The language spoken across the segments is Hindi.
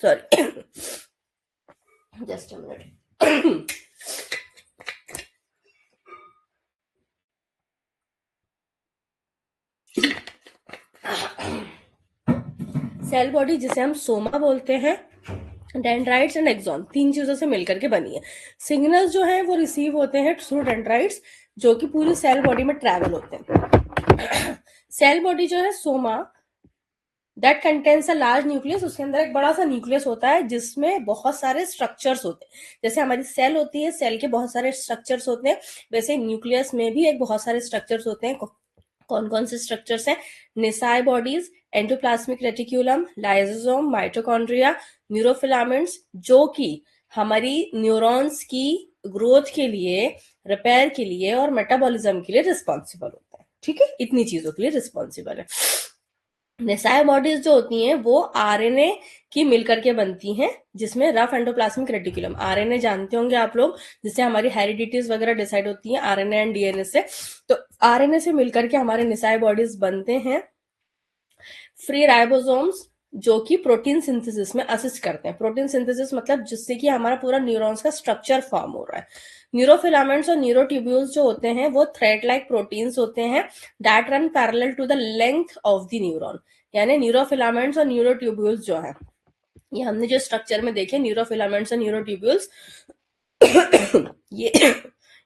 sorry, just a minute. Cell body जिसे हम सोमा बोलते हैं, डेंड्राइट्स एंड एक्सॉन, तीन चीजों से मिलकर के बनी है। सिग्नल्स जो है वो रिसीव होते हैं थ्रू डेंड्राइट्स, जो कि पूरी सेल बॉडी में ट्रैवल होते हैं। सेल बॉडी जो है Soma, that contains a large nucleus, उसके अंदर एक बड़ा सा न्यूक्लियस होता है जिसमें बहुत सारे स्ट्रक्चर्स होते हैं। जैसे हमारी सेल होती है, सेल के बहुत सारे स्ट्रक्चर्स होते हैं, वैसे न्यूक्लियस में भी एक बहुत सारे स्ट्रक्चर्स होते हैं। कौन कौन से स्ट्रक्चर्स हैं? Nissl bodies, endoplasmic reticulum, lysosome, mitochondria, neurofilaments, जो कि हमारी न्यूरॉन्स की ग्रोथ के लिए, रिपेयर के लिए और मेटाबॉलिज्म के लिए रिस्पॉन्सिबल होता है। ठीक है, इतनी चीजों के लिए रिस्पॉन्सिबल है। निसाई बॉडीज जो होती हैं वो आरएनए की मिलकर के बनती हैं, जिसमें रफ एंडोप्लाज्मिक रेटिकुलम, आरएनए जानते होंगे आप लोग, जिससे हमारी हेरिडिटीज वगैरह डिसाइड होती हैं आरएनए एंड डीएनए से। तो आरएनए से मिलकर के हमारे निसाई बॉडीज बनते हैं। फ्री राइबोसोम्स, जो कि प्रोटीन सिंथेसिस में असिस्ट करते हैं। प्रोटीन सिंथेसिस मतलब जिससे कि हमारा पूरा न्यूरॉन्स का स्ट्रक्चर फॉर्म हो रहा है। न्यूरोफिलामेंट्स और न्यूरोट्यूब्यूल्स जो होते हैं वो थ्रेड लाइक प्रोटीन्स होते हैं, that run parallel to the length of the neuron. यानी न्यूरोफिलामेंट्स और न्यूरोट्यूब्यूल्स जो है, ये हमने जो स्ट्रक्चर में देखे न्यूरोफिलामेंट्स और न्यूरोट्यूब्यूल्स,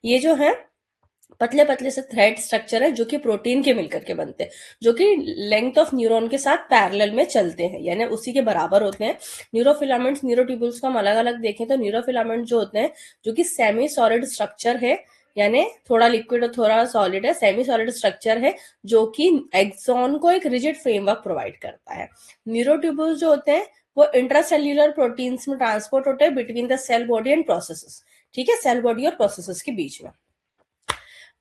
ये जो है पतले पतले से थ्रेड स्ट्रक्चर है जो कि प्रोटीन के मिलकर के बनते हैं, जो कि लेंथ ऑफ न्यूरॉन के साथ पैरेलल में चलते हैं, यानी उसी के बराबर होते हैं। न्यूरोफिलामेंट्स न्यूरोट्यूब्यूल्स को हम अलग अलग देखें तो न्यूरोफिलामेंट जो होते हैं, जो कि सेमी सॉलिड स्ट्रक्चर है, यानी थोड़ा लिक्विड और थोड़ा सॉलिड है, सेमी सॉलिड स्ट्रक्चर है, जो कि एक्सॉन को एक रिजिड फ्रेमवर्क प्रोवाइड करता है। न्यूरोट्यूब्यूल्स जो होते हैं वो इंट्रासेल्यूलर प्रोटीन्स में ट्रांसपोर्ट होते हैं between the cell body and processes. ठीक है, सेल बॉडी और प्रोसेसेस के बीच में।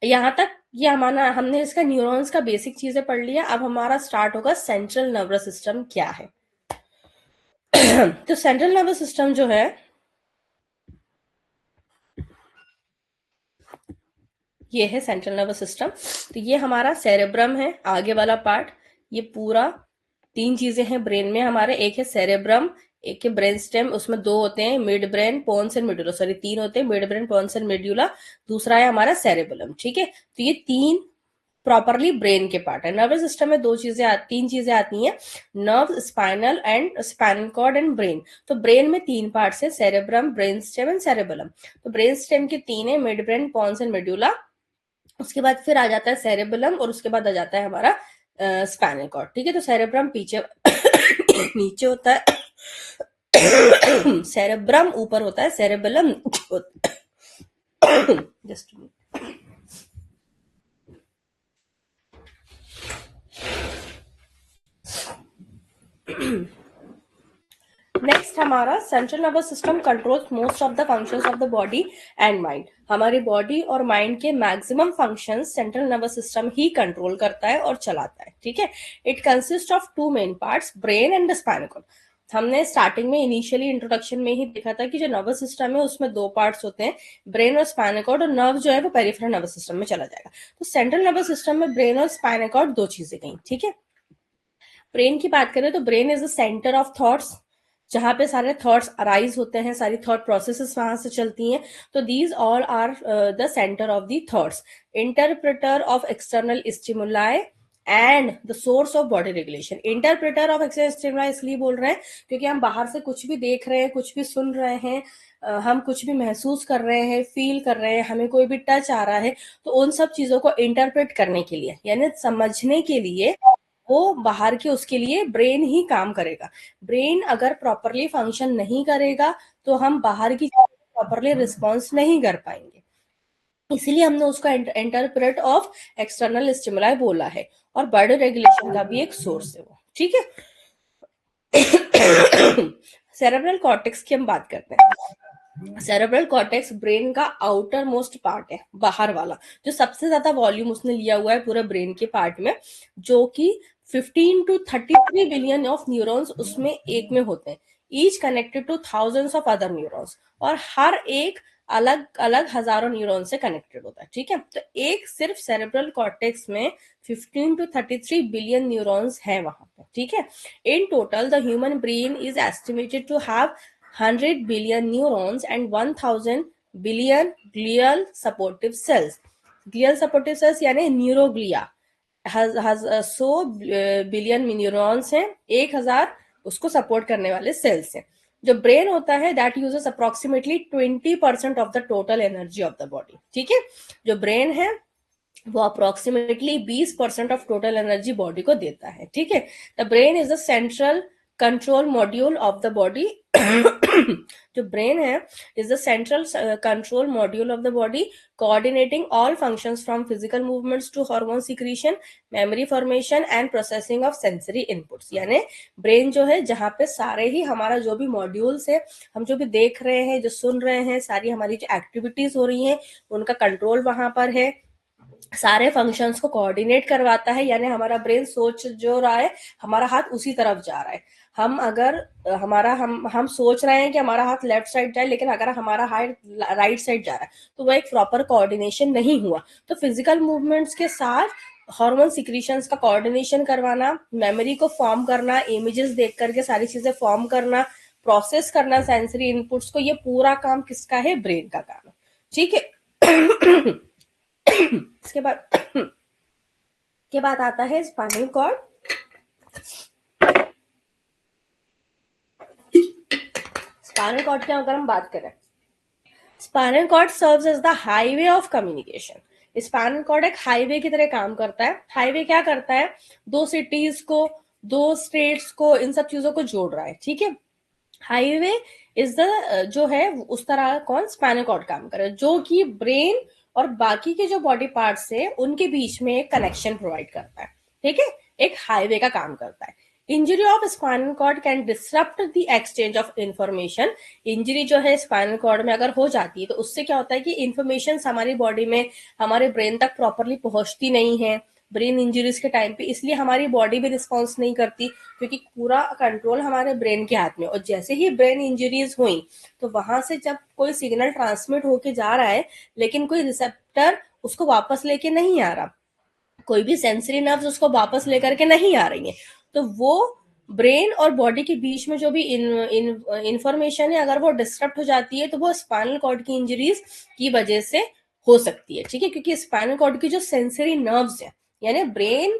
यहाँ तक ये हमारा, हमने इसका न्यूरॉन्स का बेसिक चीजें पढ़ लिया। अब हमारा स्टार्ट होगा सेंट्रल नर्वस सिस्टम क्या है। तो सेंट्रल नर्वस सिस्टम जो है, ये है सेंट्रल नर्वस सिस्टम। तो ये हमारा सेरेब्रम है, आगे वाला पार्ट। ये पूरा तीन चीजें हैं ब्रेन में हमारे, एक है सेरेब्रम, एक है ब्रेन स्टेम, उसमें दो होते हैं, mid brain, pons and medulla, sorry तीन होते हैं, mid brain, pons and medulla, दूसरा है हमारा सेरेबेलम। ठीक है, तो ये तीन प्रॉपरली ब्रेन के पार्ट है। नर्वस सिस्टम में तीन चीजें आती हैं, nerve, spinal and spinal cord and brain. तो ब्रेन में तीन पार्ट्स है, cerebrum, brain stem and cerebellum. तो ब्रेन स्टेम के तीन है, mid brain, pons and medulla, उसके बाद फिर आ जाता है सेरेबेलम, और उसके बाद आ जाता है हमारा स्पाइनल कॉर्ड। ठीक है, तो सेरेब्रम पीछे नीचे होता है, सेरेब्रम ऊपर होता है, सेरेबेलम जस्ट नेक्स्ट हमारा central nervous system controls most of the functions of the body and mind. हमारी बॉडी और माइंड के maximum functions central nervous system ही कंट्रोल करता है और चलाता है। ठीक है, it consist of two main parts, brain and spinal cord. हमने स्टार्टिंग में इनिशियली इंट्रोडक्शन में ही देखा था कि जो नर्वस सिस्टम है उसमें दो पार्ट्स होते हैं, ब्रेन और स्पाइनल कॉर्ड, और नर्व जो है वो पेरिफेरल नर्वस सिस्टम में चला जाएगा। तो सेंट्रल नर्वस सिस्टम में ब्रेन और स्पाइनल कॉर्ड दो चीजें गई। ठीक है, ब्रेन की बात करें तो brain is the centre of thoughts, जहां पे सारे थॉट्स अराइज होते हैं, सारी थॉट प्रोसेसेस वहां से चलती हैं। तो these all are the centre of the thoughts, interpreter of external stimuli and the source of body regulation. Interpreter of external stimuli इसलिए बोल रहे हैं क्योंकि हम बाहर से कुछ भी देख रहे हैं, कुछ भी सुन रहे हैं, हम कुछ भी महसूस कर रहे हैं, फील कर रहे हैं, हमें कोई भी टच आ रहा है, तो उन सब चीजों को इंटरप्रेट करने के लिए, यानी समझने के लिए, वो बाहर के, उसके लिए ब्रेन ही काम करेगा। ब्रेन अगर प्रॉपरली फंक्शन नहीं करेगा तो हम बाहर की प्रॉपरली रिस्पॉन्स नहीं कर पाएंगे, इसलिए हमने उसका इंटरप्रेट ऑफ एक्सटर्नल स्टिमुलाई बोला है। और बॉडी रेगुलेशन का भी एक सोर्स है वो। ठीक है, सेरेब्रल कॉर्टेक्स की हम बात करते हैं। सेरेब्रल कॉर्टेक्स ब्रेन का आउटर मोस्ट पार्ट है, बाहर वाला, जो सबसे ज्यादा वॉल्यूम उसने लिया हुआ है पूरे ब्रेन के पार्ट में, जो कि 15 to 33 बिलियन ऑफ न्यूरॉन्स उसमें एक में होते हैं, each connected two thousands of other neurons, और हर एक अलग अलग हजारों न्यूरॉन से कनेक्टेड होता है, ठीक है। तो एक सिर्फ सेरेब्रल कॉर्टेक्स में 15 to 33 बिलियन न्यूरॉन्स हैं वहां पर, ठीक है। In total the human brain is estimated to have 100 billion neurons and 1000 billion glial supportive cells. Glial supportive cells यानी न्यूरोग्लिया has 100 बिलियन न्यूरॉन्स हैं, 1000 उसको सपोर्ट करने वाले सेल्स हैं। जो ब्रेन होता है that uses approximately 20% of the total energy of the body, ठीक है। जो ब्रेन है वो approximately 20% of total energy body को देता है, ठीक है। The brain is the central control module of the body. जो ब्रेन है is the central control module of the body, coordinating all functions from physical movements to hormone secretion, memory formation and processing of sensory inputs। यानी ब्रेन जो है जहाँ पे सारे ही हमारा जो भी मॉड्यूल्स है, हम जो भी देख रहे हैं, जो सुन रहे हैं, सारी हमारी जो एक्टिविटीज हो रही हैं उनका कंट्रोल वहां पर है, सारे फंक्शंस को कोऑर्डिनेट करवाता है। यानी हमारा ब्रेन सोच जो रहा है हमारा हाथ उसी तरफ जा रहा है। हम अगर हमारा हम सोच रहे हैं कि हमारा हाथ लेफ्ट साइड जाए, लेकिन अगर हमारा हाथ राइट साइड जा रहा है तो वो एक प्रॉपर कोऑर्डिनेशन नहीं हुआ। तो फिजिकल मूवमेंट्स के साथ हार्मोन सिक्रीशंस का कोऑर्डिनेशन करवाना, मेमोरी को फॉर्म करना, इमेजेस देख करके सारी चीजें फॉर्म करना, प्रोसेस करना सेंसरी इनपुट्स को, ये पूरा काम किसका है? ब्रेन का काम है, ठीक है। इसके बाद के बाद आता है स्पाइनल कॉर्ड। स्पाइनल कॉर्ड की अगर हम बात करें, spinal cord serves as the highway of communication. Spinal cord एक हाईवे की तरह काम करता है। हाईवे क्या करता है? दो सिटीज को, दो स्टेट्स को, इन सब चीजों को जोड़ रहा है, ठीक है। हाईवे इज द जो है उस तरह कौन? स्पाइनल कॉर्ड काम करे, जो कि ब्रेन और बाकी के जो बॉडी पार्ट्स है उनके बीच में एक कनेक्शन प्रोवाइड करता है, ठीक है। एक हाईवे का काम करता है। Injury of spinal cord can disrupt the exchange of information. Injury जो है स्पाइनल कॉर्ड में अगर हो जाती है तो उससे क्या होता है कि इंफॉर्मेशन हमारी बॉडी में, हमारे ब्रेन तक प्रॉपरली पहुंचती नहीं है ब्रेन इंजरीज के टाइम पे, इसलिए हमारी बॉडी भी रिस्पॉन्स नहीं करती, क्योंकि पूरा कंट्रोल हमारे ब्रेन के हाथ में। और जैसे ही ब्रेन इंजरीज हुई तो वहां से जब कोई सिग्नल ट्रांसमिट होके जा रहा है लेकिन कोई रिसेप्टर उसको वापस लेके नहीं आ रहा, कोई भी सेंसरी नर्व्स उसको वापस लेकर के नहीं आ रही है, तो वो ब्रेन और बॉडी के बीच में जो भी इंफॉर्मेशन है अगर वो डिस्टर्ब हो जाती है तो वो स्पाइनल कॉर्ड की इंजरीज की वजह से हो सकती है, ठीक है। क्योंकि स्पाइनल कॉर्ड की जो सेंसरी नर्व्स है, यानी ब्रेन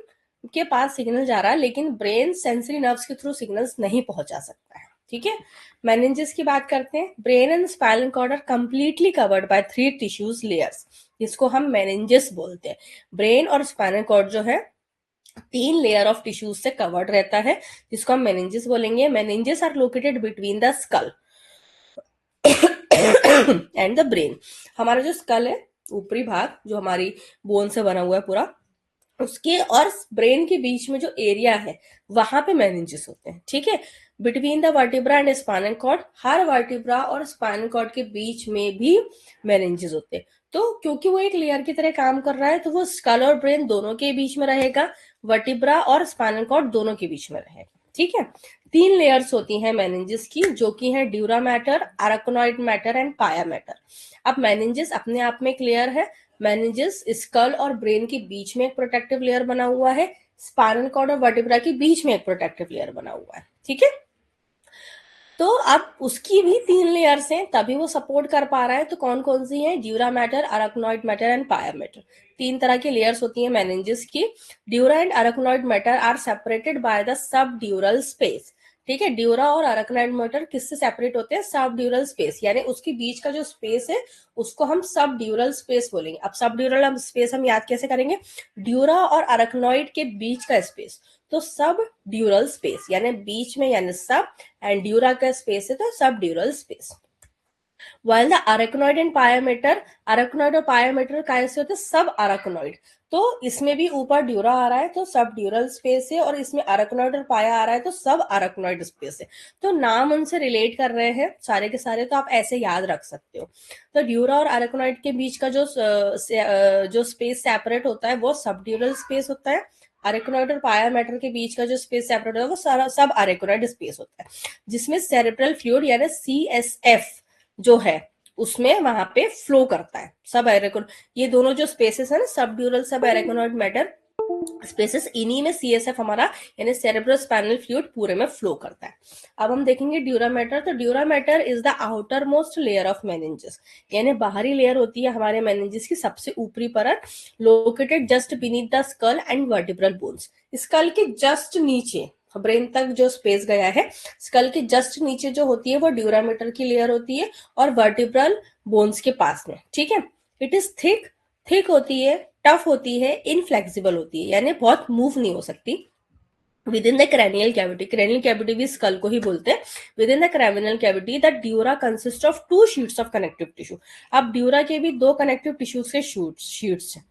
के पास सिग्नल जा रहा है लेकिन ब्रेन सेंसरी नर्व्स के थ्रू सिग्नल्स नहीं पहुंचा सकता है, ठीक है। मेनिंजेस की बात करते हैं। Brain and spinal cord are completely covered by 3 tissues layers, जिसको हम मेनिंजेस बोलते हैं। ब्रेन और स्पाइनल कॉर्ड जो है 3 लेयर ऑफ टिश्यूज से कवर्ड रहता है, जिसको हम मेनिंजेस बोलेंगे। Meninges are located between the skull and the brain. हमारा जो स्कल है, ऊपरी भाग जो हमारी बोन से बना हुआ है पूरा, उसके और ब्रेन के बीच में जो एरिया है वहां पे मेनिंजेस होते हैं, ठीक है। Between the vertebra and spinal cord, हर वर्टिब्रा और स्पाइनल कॉर्ड के बीच में भी मेनिंजेस होते हैं। तो क्योंकि वो एक लेयर की तरह काम कर रहा है तो वो स्कल और ब्रेन दोनों के बीच में रहेगा, वर्टिब्रा और स्पाइनल कॉर्ड दोनों के बीच में रहेगा, ठीक है। 3 लेयर्स होती हैं मेनिंजेस की, जो कि है dura mater, arachnoid mater and pia matter. अब मेनिंजेस अपने आप में एक लेयर है। मेनिंजेस स्कल और ब्रेन के बीच में एक प्रोटेक्टिव लेयर बना हुआ है, स्पाइनल कॉर्ड और वर्टिब्रा के बीच में एक प्रोटेक्टिव लेयर बना हुआ है, ठीक है। तो अब उसकी भी 3 लेयर्स हैं तभी वो सपोर्ट कर पा रहा है। तो कौन कौन सी है? Dura mater, arachnoid mater and pia mater. 3 तरह की लेयर्स होती है मेनिंजेस की। Dura and arachnoid mater are separated by the subdural space, ठीक है। ड्यूरा और अराकोनॉइड मैटर किससे सेपरेट होते हैं? सब ड्यूरल स्पेस, यानी उसके बीच का जो स्पेस है उसको हम सब ड्यूरल स्पेस बोलेंगे। अब सब ड्यूरल स्पेस हम याद कैसे करेंगे? ड्यूरा और अराकोनॉइड के बीच का स्पेस, तो सब ड्यूरल स्पेस यानी बीच में, यानी सब, एंड ड्यूरा का स्पेस है तो subdural space. While the arachnoid and pia mater, arachnoid और पायामेटर कैसे होते हैं? सब अराकोनॉइड। तो इसमें भी ऊपर ड्यूरा आ रहा है तो सब ड्यूरल स्पेस है, और इसमें अराकोनॉइड और पाया आ रहा है तो सब अराकोनॉइड स्पेस है। तो नाम उनसे रिलेट कर रहे हैं सारे के सारे, तो आप ऐसे याद रख सकते हो। तो ड्यूरा और अराकोनॉइड के बीच का जो स्पेस सेपरेट होता है वो सब ड्यूरल स्पेस होता है। अरेकोनॉइड और पाया मैटर के बीच का जो स्पेस सेपरेट होता है वो सारा सब अरेकोनॉइड स्पेस होता है, जिसमें सेरेब्रल फ्लूइड यानी CSF जो है उसमें वहां पे फ्लो करता है। सब एरेकोन, ये दोनों जो स्पेसेस है ना, सब ड्यूरल सब एरेकोनॉइड मैटर स्पेसेस, इन्हीं में सीएसएफ हमारा यानी सेरेब्रोस्पाइनल फ्लूइड पूरे में फ्लो करता है। अब हम देखेंगे ड्यूरा मैटर। तो dura mater is the outer most layer of meninges, यानी बाहरी लेयर होती है हमारे मेनिंजेस की सबसे ऊपरी परत, located just beneath the skull and vertebral bones. Skull के जस्ट नीचे, ब्रेन तक जो स्पेस गया है, स्कल के जस्ट नीचे जो होती है वो ड्यूरामीटर की लेयर होती है और वर्टिब्रल बोन्स के पास में, ठीक है। इट इज थिक, थिक होती है, टफ होती है, इनफ्लेक्सिबल होती है, यानी बहुत मूव नहीं हो सकती। With in the cranial cavity, cranial cavity भी स्कल को ही बोलते हैं। With in the cranial cavity the dura consist of 2 sheets of connective tissue. अब ड्यूरा के भी 2 कनेक्टिव टिश्यूज के शीट्स हैं,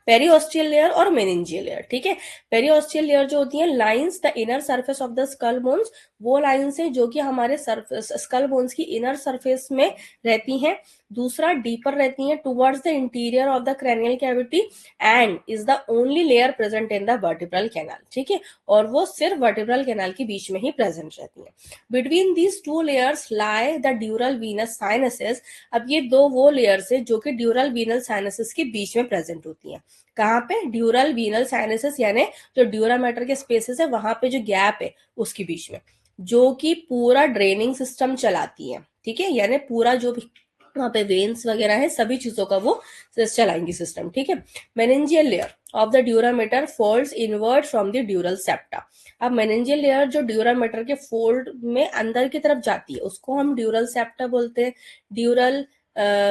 पेरियोस्टियल लेयर और मेनिंजियल लेयर, ठीक है। पेरियोस्टियल लेयर जो होती है lines the inner surface of the skull bones, वो लाइंस है जो कि हमारे सरफेस स्कल बोन्स की इनर सरफेस में रहती हैं। दूसरा डीपर रहती हैं towards the interior of the cranial cavity and is the only layer present in the vertebral canal, ठीक है, और वो सिर्फ वर्टिब्रल कैनाल के बीच में ही प्रेजेंट रहती है। Between these 2 layers lie the dural venous sinuses. अब ये 2 वो लेयर्स है जो कि ड्यूरल वीनल साइनसेस के बीच में प्रेजेंट होती हैं। कहाँ पे? ड्यूरल वीनल साइनसेस, यानी जो ड्यूरामेटर के स्पेसेस है वहां पे जो गैप है उसके बीच में, जो कि पूरा ड्रेनिंग सिस्टम चलाती है, ठीक है, यानी पूरा जो भी वहां पे वेन्स वगैरह है सभी चीजों का वो चलाएंगी सिस्टम, ठीक है। Meningeal layer of the dura mater folds inward from the ड्यूरल septa. अब मेनिंजियल लेयर जो ड्यूरामीटर के फोल्ड में अंदर की तरफ जाती है उसको हम ड्यूरल सेप्टा बोलते हैं। ड्यूरल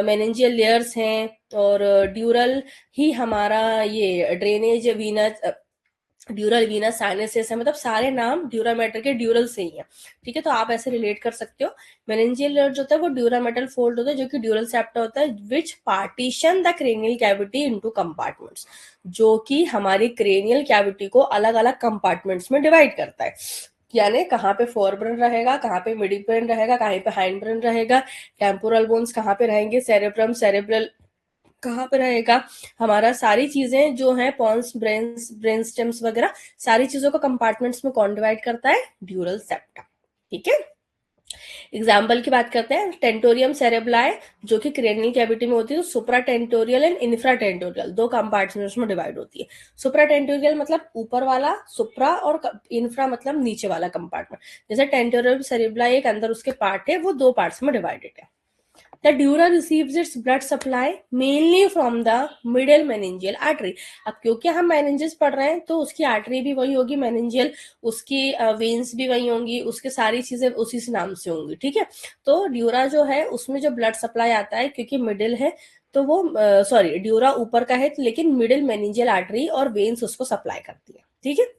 मेनिंजियल लेयर्स हैं और ड्यूरल ही हमारा ये ड्रेनेज वीनस, ड्यूरल वीनस साइनसेस है, मतलब सारे नाम ड्यूरामेटर के ड्यूरल से ही है, ठीक है। तो आप ऐसे रिलेट कर सकते हो। मेनिंजियल लेयर जो होता है वो ड्यूरामेटल फोल्ड होता है जो कि ड्यूरल सेप्टा होता है, which partition the cranial cavity into compartments, जो कि हमारी क्रेनियल कैविटी को अलग अलग कंपार्टमेंट्स में डिवाइड करता है। यानी कहाँ पे फोर ब्रेन रहेगा, कहाँ पे मिडिल ब्रेन रहेगा, कहाँ पे हाइंड ब्रेन रहेगा, टेम्पोरल बोन्स कहाँ पे रहेंगे, सेरेब्रम सेरेब्रल कहाँ पे रहेगा, हमारा सारी चीजें जो है पॉन्स ब्रेन स्टेम्स वगैरह सारी चीजों को कंपार्टमेंट्स में कौन डिवाइड करता है? ड्यूरल सेप्टा, ठीक है। एग्जाम्पल की बात करते हैं, टेंटोरियम सेरेब्लाई जो कि क्रेनियल कैविटी में होती है, तो supratentorial and infratentorial 2 compartments में डिवाइड होती है। सुप्रा टेंटोरियल मतलब ऊपर वाला सुप्रा, और इंफ्रा मतलब नीचे वाला कंपार्टमेंट। जैसे टेंटोरियल सेरेब्लाई एक अंदर उसके पार्ट है, वो 2 पार्ट्स में डिवाइडेड है। The dura receives its blood supply mainly from the middle meningeal artery। अब क्योंकि हम meninges पढ़ रहे हैं तो उसकी आर्टरी भी वही होगी meningeal, उसकी वेन्स भी वही होंगी, उसके सारी चीजें उसी से नाम से होंगी, ठीक है। तो ड्यूरा जो है उसमें जो ब्लड सप्लाई आता है क्योंकि मिडिल है तो वो सॉरी ड्यूरा ऊपर का है लेकिन मिडिल मेनिंजियल आर्टरी और वेन्स उसको सप्लाई करती है, ठीक है।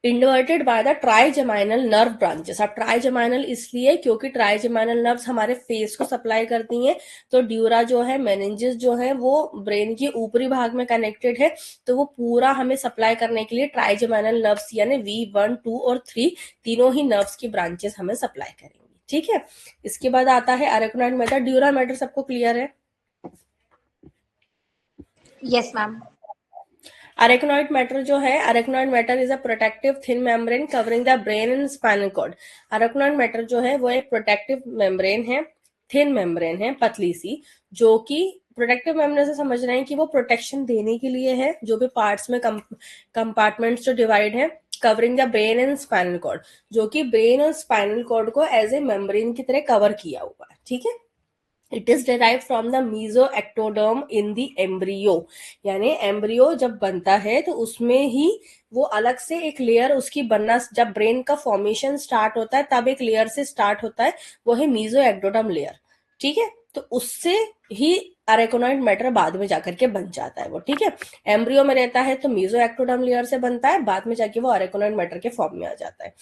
Inverted by the trigeminal nerve branches. अब ट्राइजेमाइनल इसलिए क्योंकि ट्राइजेमाइनल नर्व्स हमारे फेस को सप्लाई करती हैं, तो ड्यूरा जो है मेनिंजेस जो है वो ब्रेन के ऊपरी भाग में कनेक्टेड है, तो वो पूरा हमें सप्लाई करने के लिए ट्राइजेमाइनल नर्व्स यानी V1, 2 और 3 तीनों ही नर्व्स की ब्रांचेस हमें सप्लाई करेंगी, ठीक है। इसके बाद आता है अरेक्नोइड मैटर। ड्यूरा मैटर सबको क्लियर है? Yes ma'am. अरेक्नोइड मैटर जो है, arachnoid mater is a protective thin membrane covering the brain and spinal cord. Arachnoid mater जो है वो एक प्रोटेक्टिव मेम्ब्रेन है, थिन मेम्ब्रेन है, पतली सी, जो कि प्रोटेक्टिव मेम्ब्रेन से समझ रहे हैं कि वो प्रोटेक्शन देने के लिए है जो भी पार्ट्स में कंपार्टमेंट्स जो डिवाइड है, covering the brain and spinal cord, जो कि ब्रेन और स्पाइनल कॉर्ड को एज ए मेम्ब्रेन की तरह कवर किया हुआ है, ठीक है। It is derived from the mesoectoderm in the embryo, यानी एम्ब्रियो जब बनता है तो उसमें ही वो अलग से एक लेयर उसकी बनना, जब ब्रेन का फॉर्मेशन स्टार्ट होता है तब एक लेयर से स्टार्ट होता है, वो है मीजोएक्टोडर्म लेयर, ठीक है। तो उससे ही अरेकोनॉइड मैटर बाद में जाकर के बन जाता है वो, ठीक है। एम्ब्रियो में रहता है तो मीजोएक्टोडर्म लेयर से बनता है, बाद में जाके वो अरेकोनॉइड मैटर के फॉर्म में आ जाता है।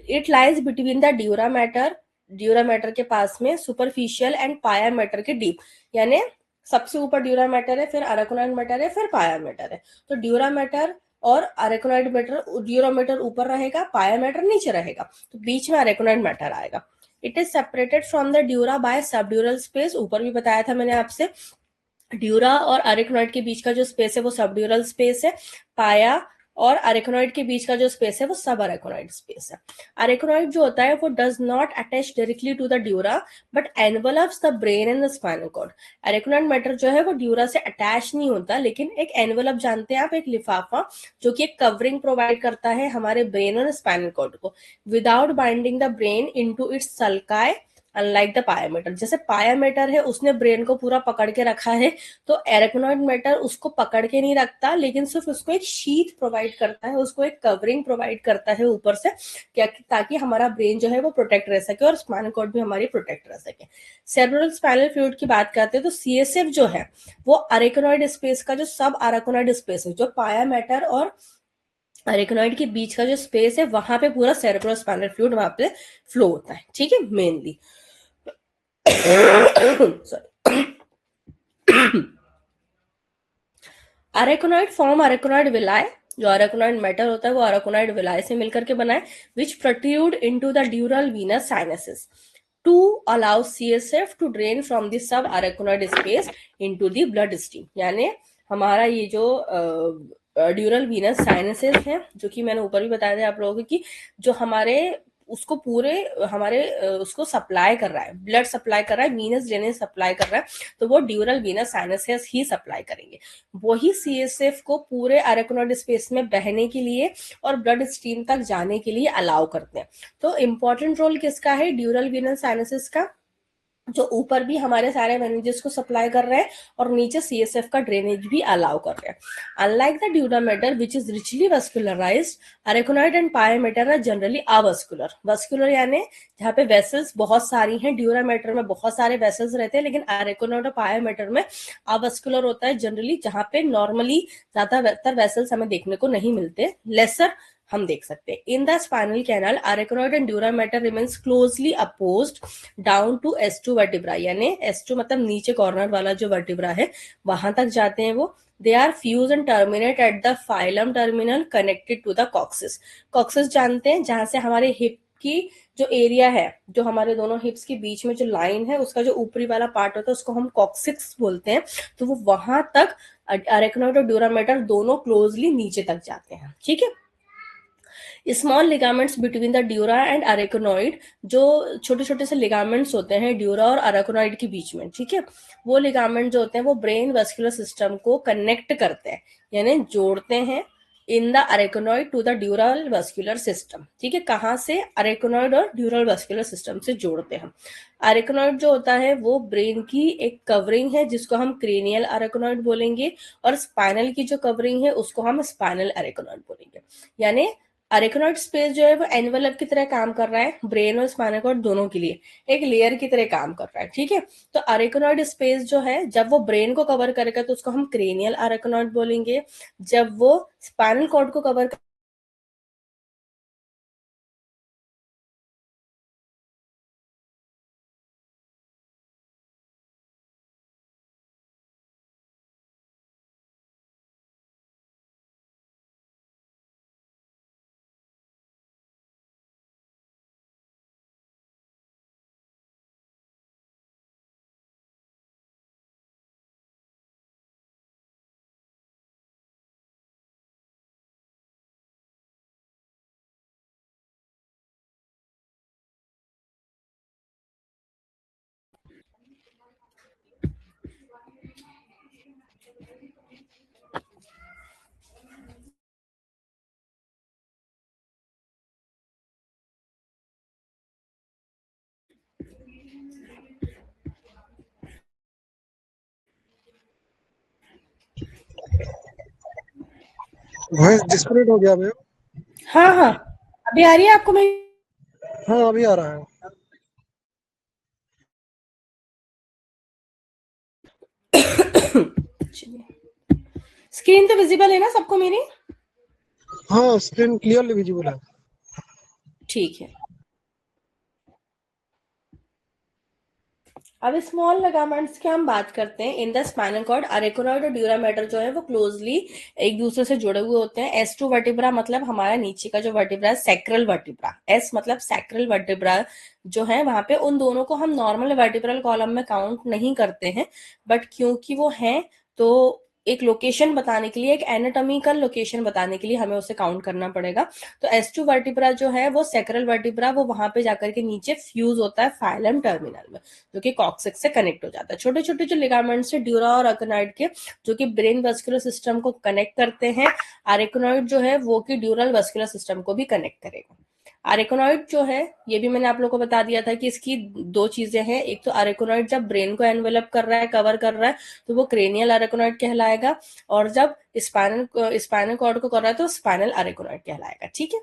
It lies between the dura mater, dura matter के पास में, सुपरफिशियल एंड पाया मैटर के डीप, यानी सबसे ऊपर ड्यूरा मैटर है, फिर अरेकोनॉइड मैटर है, फिर पाया मैटर है। तो ड्यूरा मैटर और अरेकोनॉइड मैटर, ड्यूरा मैटर ऊपर रहेगा, पाया मैटर नीचे रहेगा, तो बीच में अरेकोनॉइड मैटर आएगा। It is separated from the dura by subdural space. ऊपर भी बताया था मैंने आपसे, ड्यूरा और अरेकोनॉइड के बीच का जो स्पेस है वो सबड्यूरल स्पेस है। पाया और अरेकोनॉइड के बीच का जो स्पेस है वो सब अरेकोनॉइड स्पेस है। अरेकोनॉइड जो होता है वो does not attach directly to the dura but envelops the brain and the spinal cord. Arachnoid mater जो है वो ड्यूरा से अटैच नहीं होता, लेकिन एक एनवलप जानते हैं आप, एक लिफाफा जो कि एक कवरिंग प्रोवाइड करता है हमारे ब्रेन और स्पाइनल कॉर्ड को, without binding the brain into its sulci, unlike the pia mater. जैसे पायामेटर है उसने ब्रेन को पूरा पकड़ के रखा है, तो अरेकोनॉइड मैटर उसको पकड़ के नहीं रखता, लेकिन सिर्फ उसको एक शीट प्रोवाइड करता है, उसको एक कवरिंग प्रोवाइड करता है ऊपर से, क्या, ताकि हमारा ब्रेन जो है वो प्रोटेक्ट रह सके और स्पाइनल कॉर्ड भी हमारी प्रोटेक्ट रह सके। सेरेब्रल स्पाइनल फ्लूइड की बात करते हैं तो सीएसएफ जो है वो अरेकोनॉइड स्पेस का जो सब अरेकोनॉइड स्पेस है, जो पायामेटर और अरेकोनॉइड के बीच का जो स्पेस है, वहां पे पूरा सेरेब्रल स्पाइनल फ्लूइड वहां पे फ्लो होता है, ठीक है, मेनली। अरेकोनॉइड फॉर्म अरेकोनॉइड विलाय, जो अरेकोनॉइड मैटर होता है वो अरेकोनॉइड विलाय से मिलकर के बना है, which protrude into the dural venous sinuses to allow CSF to drain from the subarachnoid space into the blood stream. यानी हमारा ये जो ड्यूरल वीनस साइनसेस है, जो कि मैंने ऊपर भी बताया था आप लोगों को, कि जो हमारे उसको पूरे हमारे उसको सप्लाई कर रहा है, ब्लड सप्लाई कर रहा है, वीनस ड्रेनेज सप्लाई कर रहा है, तो वो ड्यूरल वीनस साइनसेस ही सप्लाई करेंगे। वही सीएसएफ को पूरे अरेकोनॉइड स्पेस में बहने के लिए और ब्लड स्ट्रीम तक जाने के लिए अलाउ करते हैं। तो इंपॉर्टेंट रोल किसका है? ड्यूरल वीनस साइनसेस का, जो ऊपर भी हमारे सारे वेनेजेस को सप्लाई कर रहे हैं और नीचे सीएसएफ का ड्रेनेज भी अलाउ कर रहे हैं। Unlike the dura mater which is richly vascularized, arachnoid and pia mater are generally avascular. Vascular यानी जहाँ पे वेसल्स बहुत सारी हैं, ड्यूरामेटर में बहुत सारे वेसल्स रहते हैं, लेकिन अरेकोनॉइड और पायामेटर में अवस्कुलर होता है जनरली, जहाँ पे नॉर्मली ज्यादातर वेसल्स हमें देखने को नहीं मिलते, लेसर हम देख सकते हैं। In the spinal canal arachnoid and dura mater remains closely apposed down to S2 vertebra, यानी S2 मतलब नीचे कॉर्नर वाला जो वर्टिब्रा है वहां तक जाते हैं वो। They are fused and terminate at the filum terminal connected to the coccyx. Coccyx जानते हैं, जहां से हमारे हिप की जो एरिया है, जो हमारे दोनों हिप्स के बीच में जो लाइन है, उसका जो ऊपरी वाला पार्ट होता है उसको हम कॉक्सिक्स बोलते हैं। तो वो वहां तक अरेकोनॉइड और ड्यूरामेटर दोनों क्लोजली नीचे तक जाते हैं, ठीक है। Small ligaments between the dura and arachnoid, जो छोटे छोटे से लिगामेंट्स होते हैं ड्यूरा और अरेकोनॉइड के बीच में, ठीक है, वो लिगामेंट जो होते हैं वो ब्रेन वेस्कुलर सिस्टम को कनेक्ट करते हैं, यानी जोड़ते हैं in the arachnoid to the dural vascular system, ठीक है। कहाँ से? अरेकोनॉइड और ड्यूरल वेस्कुलर सिस्टम से जोड़ते हैं। अरेकोनॉइड जो होता है वो ब्रेन की एक कवरिंग है जिसको हम क्रेनियल अरेकोनॉइड बोलेंगे, और स्पाइनल की जो कवरिंग है उसको हम स्पाइनल अरेकोनॉइड बोलेंगे। यानी अरेकोनॉइड स्पेस जो है वो एनवेलप की तरह काम कर रहा है, ब्रेन और स्पाइनल कॉर्ड दोनों के लिए एक लेयर की तरह काम कर रहा है, ठीक है। तो अरेकोनॉइड स्पेस जो है जब वो ब्रेन को कवर करेगा तो उसको हम क्रेनियल अरेकोनॉइड बोलेंगे, जब वो स्पाइनल कॉर्ड को कवर वॉइस डिस्कनेक्ट हो गया भैया। हाँ हाँ, अभी आ रही है आपको मेरी? हाँ अभी आ रहा है। स्क्रीन तो विजिबल है ना सबको मेरी? हाँ स्क्रीन क्लियरली विजिबल है। ठीक है। अब स्मॉल लिगामेंट्स की हम बात करते हैं। इन द स्पाइनल कॉर्ड अरेकोनॉइड और ड्यूरामेटर जो है वो क्लोजली एक दूसरे से जुड़े हुए होते हैं। S2 वर्टिब्रा मतलब हमारा नीचे का जो वर्टिब्रा है, सैक्रल वर्टिब्रा। S मतलब सैक्रल वर्टिब्रा जो है, वहां पे उन दोनों को हम नॉर्मल वर्टिब्रल कॉलम में काउंट नहीं करते हैं, बट क्योंकि वो हैं तो एक लोकेशन बताने के लिए, एक एनाटॉमिकल लोकेशन बताने के लिए हमें उसे काउंट करना पड़ेगा। तो S2 वर्टिब्रा जो है वो सैक्रल वर्टिब्रा, वो वहां पे जाकर के नीचे फ्यूज होता है फाइलम टर्मिनल में, जो कि कॉक्सिक्स से कनेक्ट हो जाता है। छोटे छोटे जो लिगामेंट्स है ड्यूरा और अरेकनॉइड के, जो कि ब्रेन वस्कुलर सिस्टम को कनेक्ट करते हैं। अरेकनॉइड जो है वो कि ड्यूरल वस्कुलर सिस्टम को भी कनेक्ट करेगा। अरेकोनॉइड जो है, ये भी मैंने आप लोगों को बता दिया था कि इसकी दो चीजें हैं। एक तो अरेकोनॉइड जब ब्रेन को एनवेलप कर रहा है, कवर कर रहा है, तो वो क्रेनियल अरेकोनॉइड कहलाएगा, और जब स्पाइनल कॉर्ड को कर रहा है तो स्पाइनल अरेकोनॉइड कहलाएगा। ठीक है।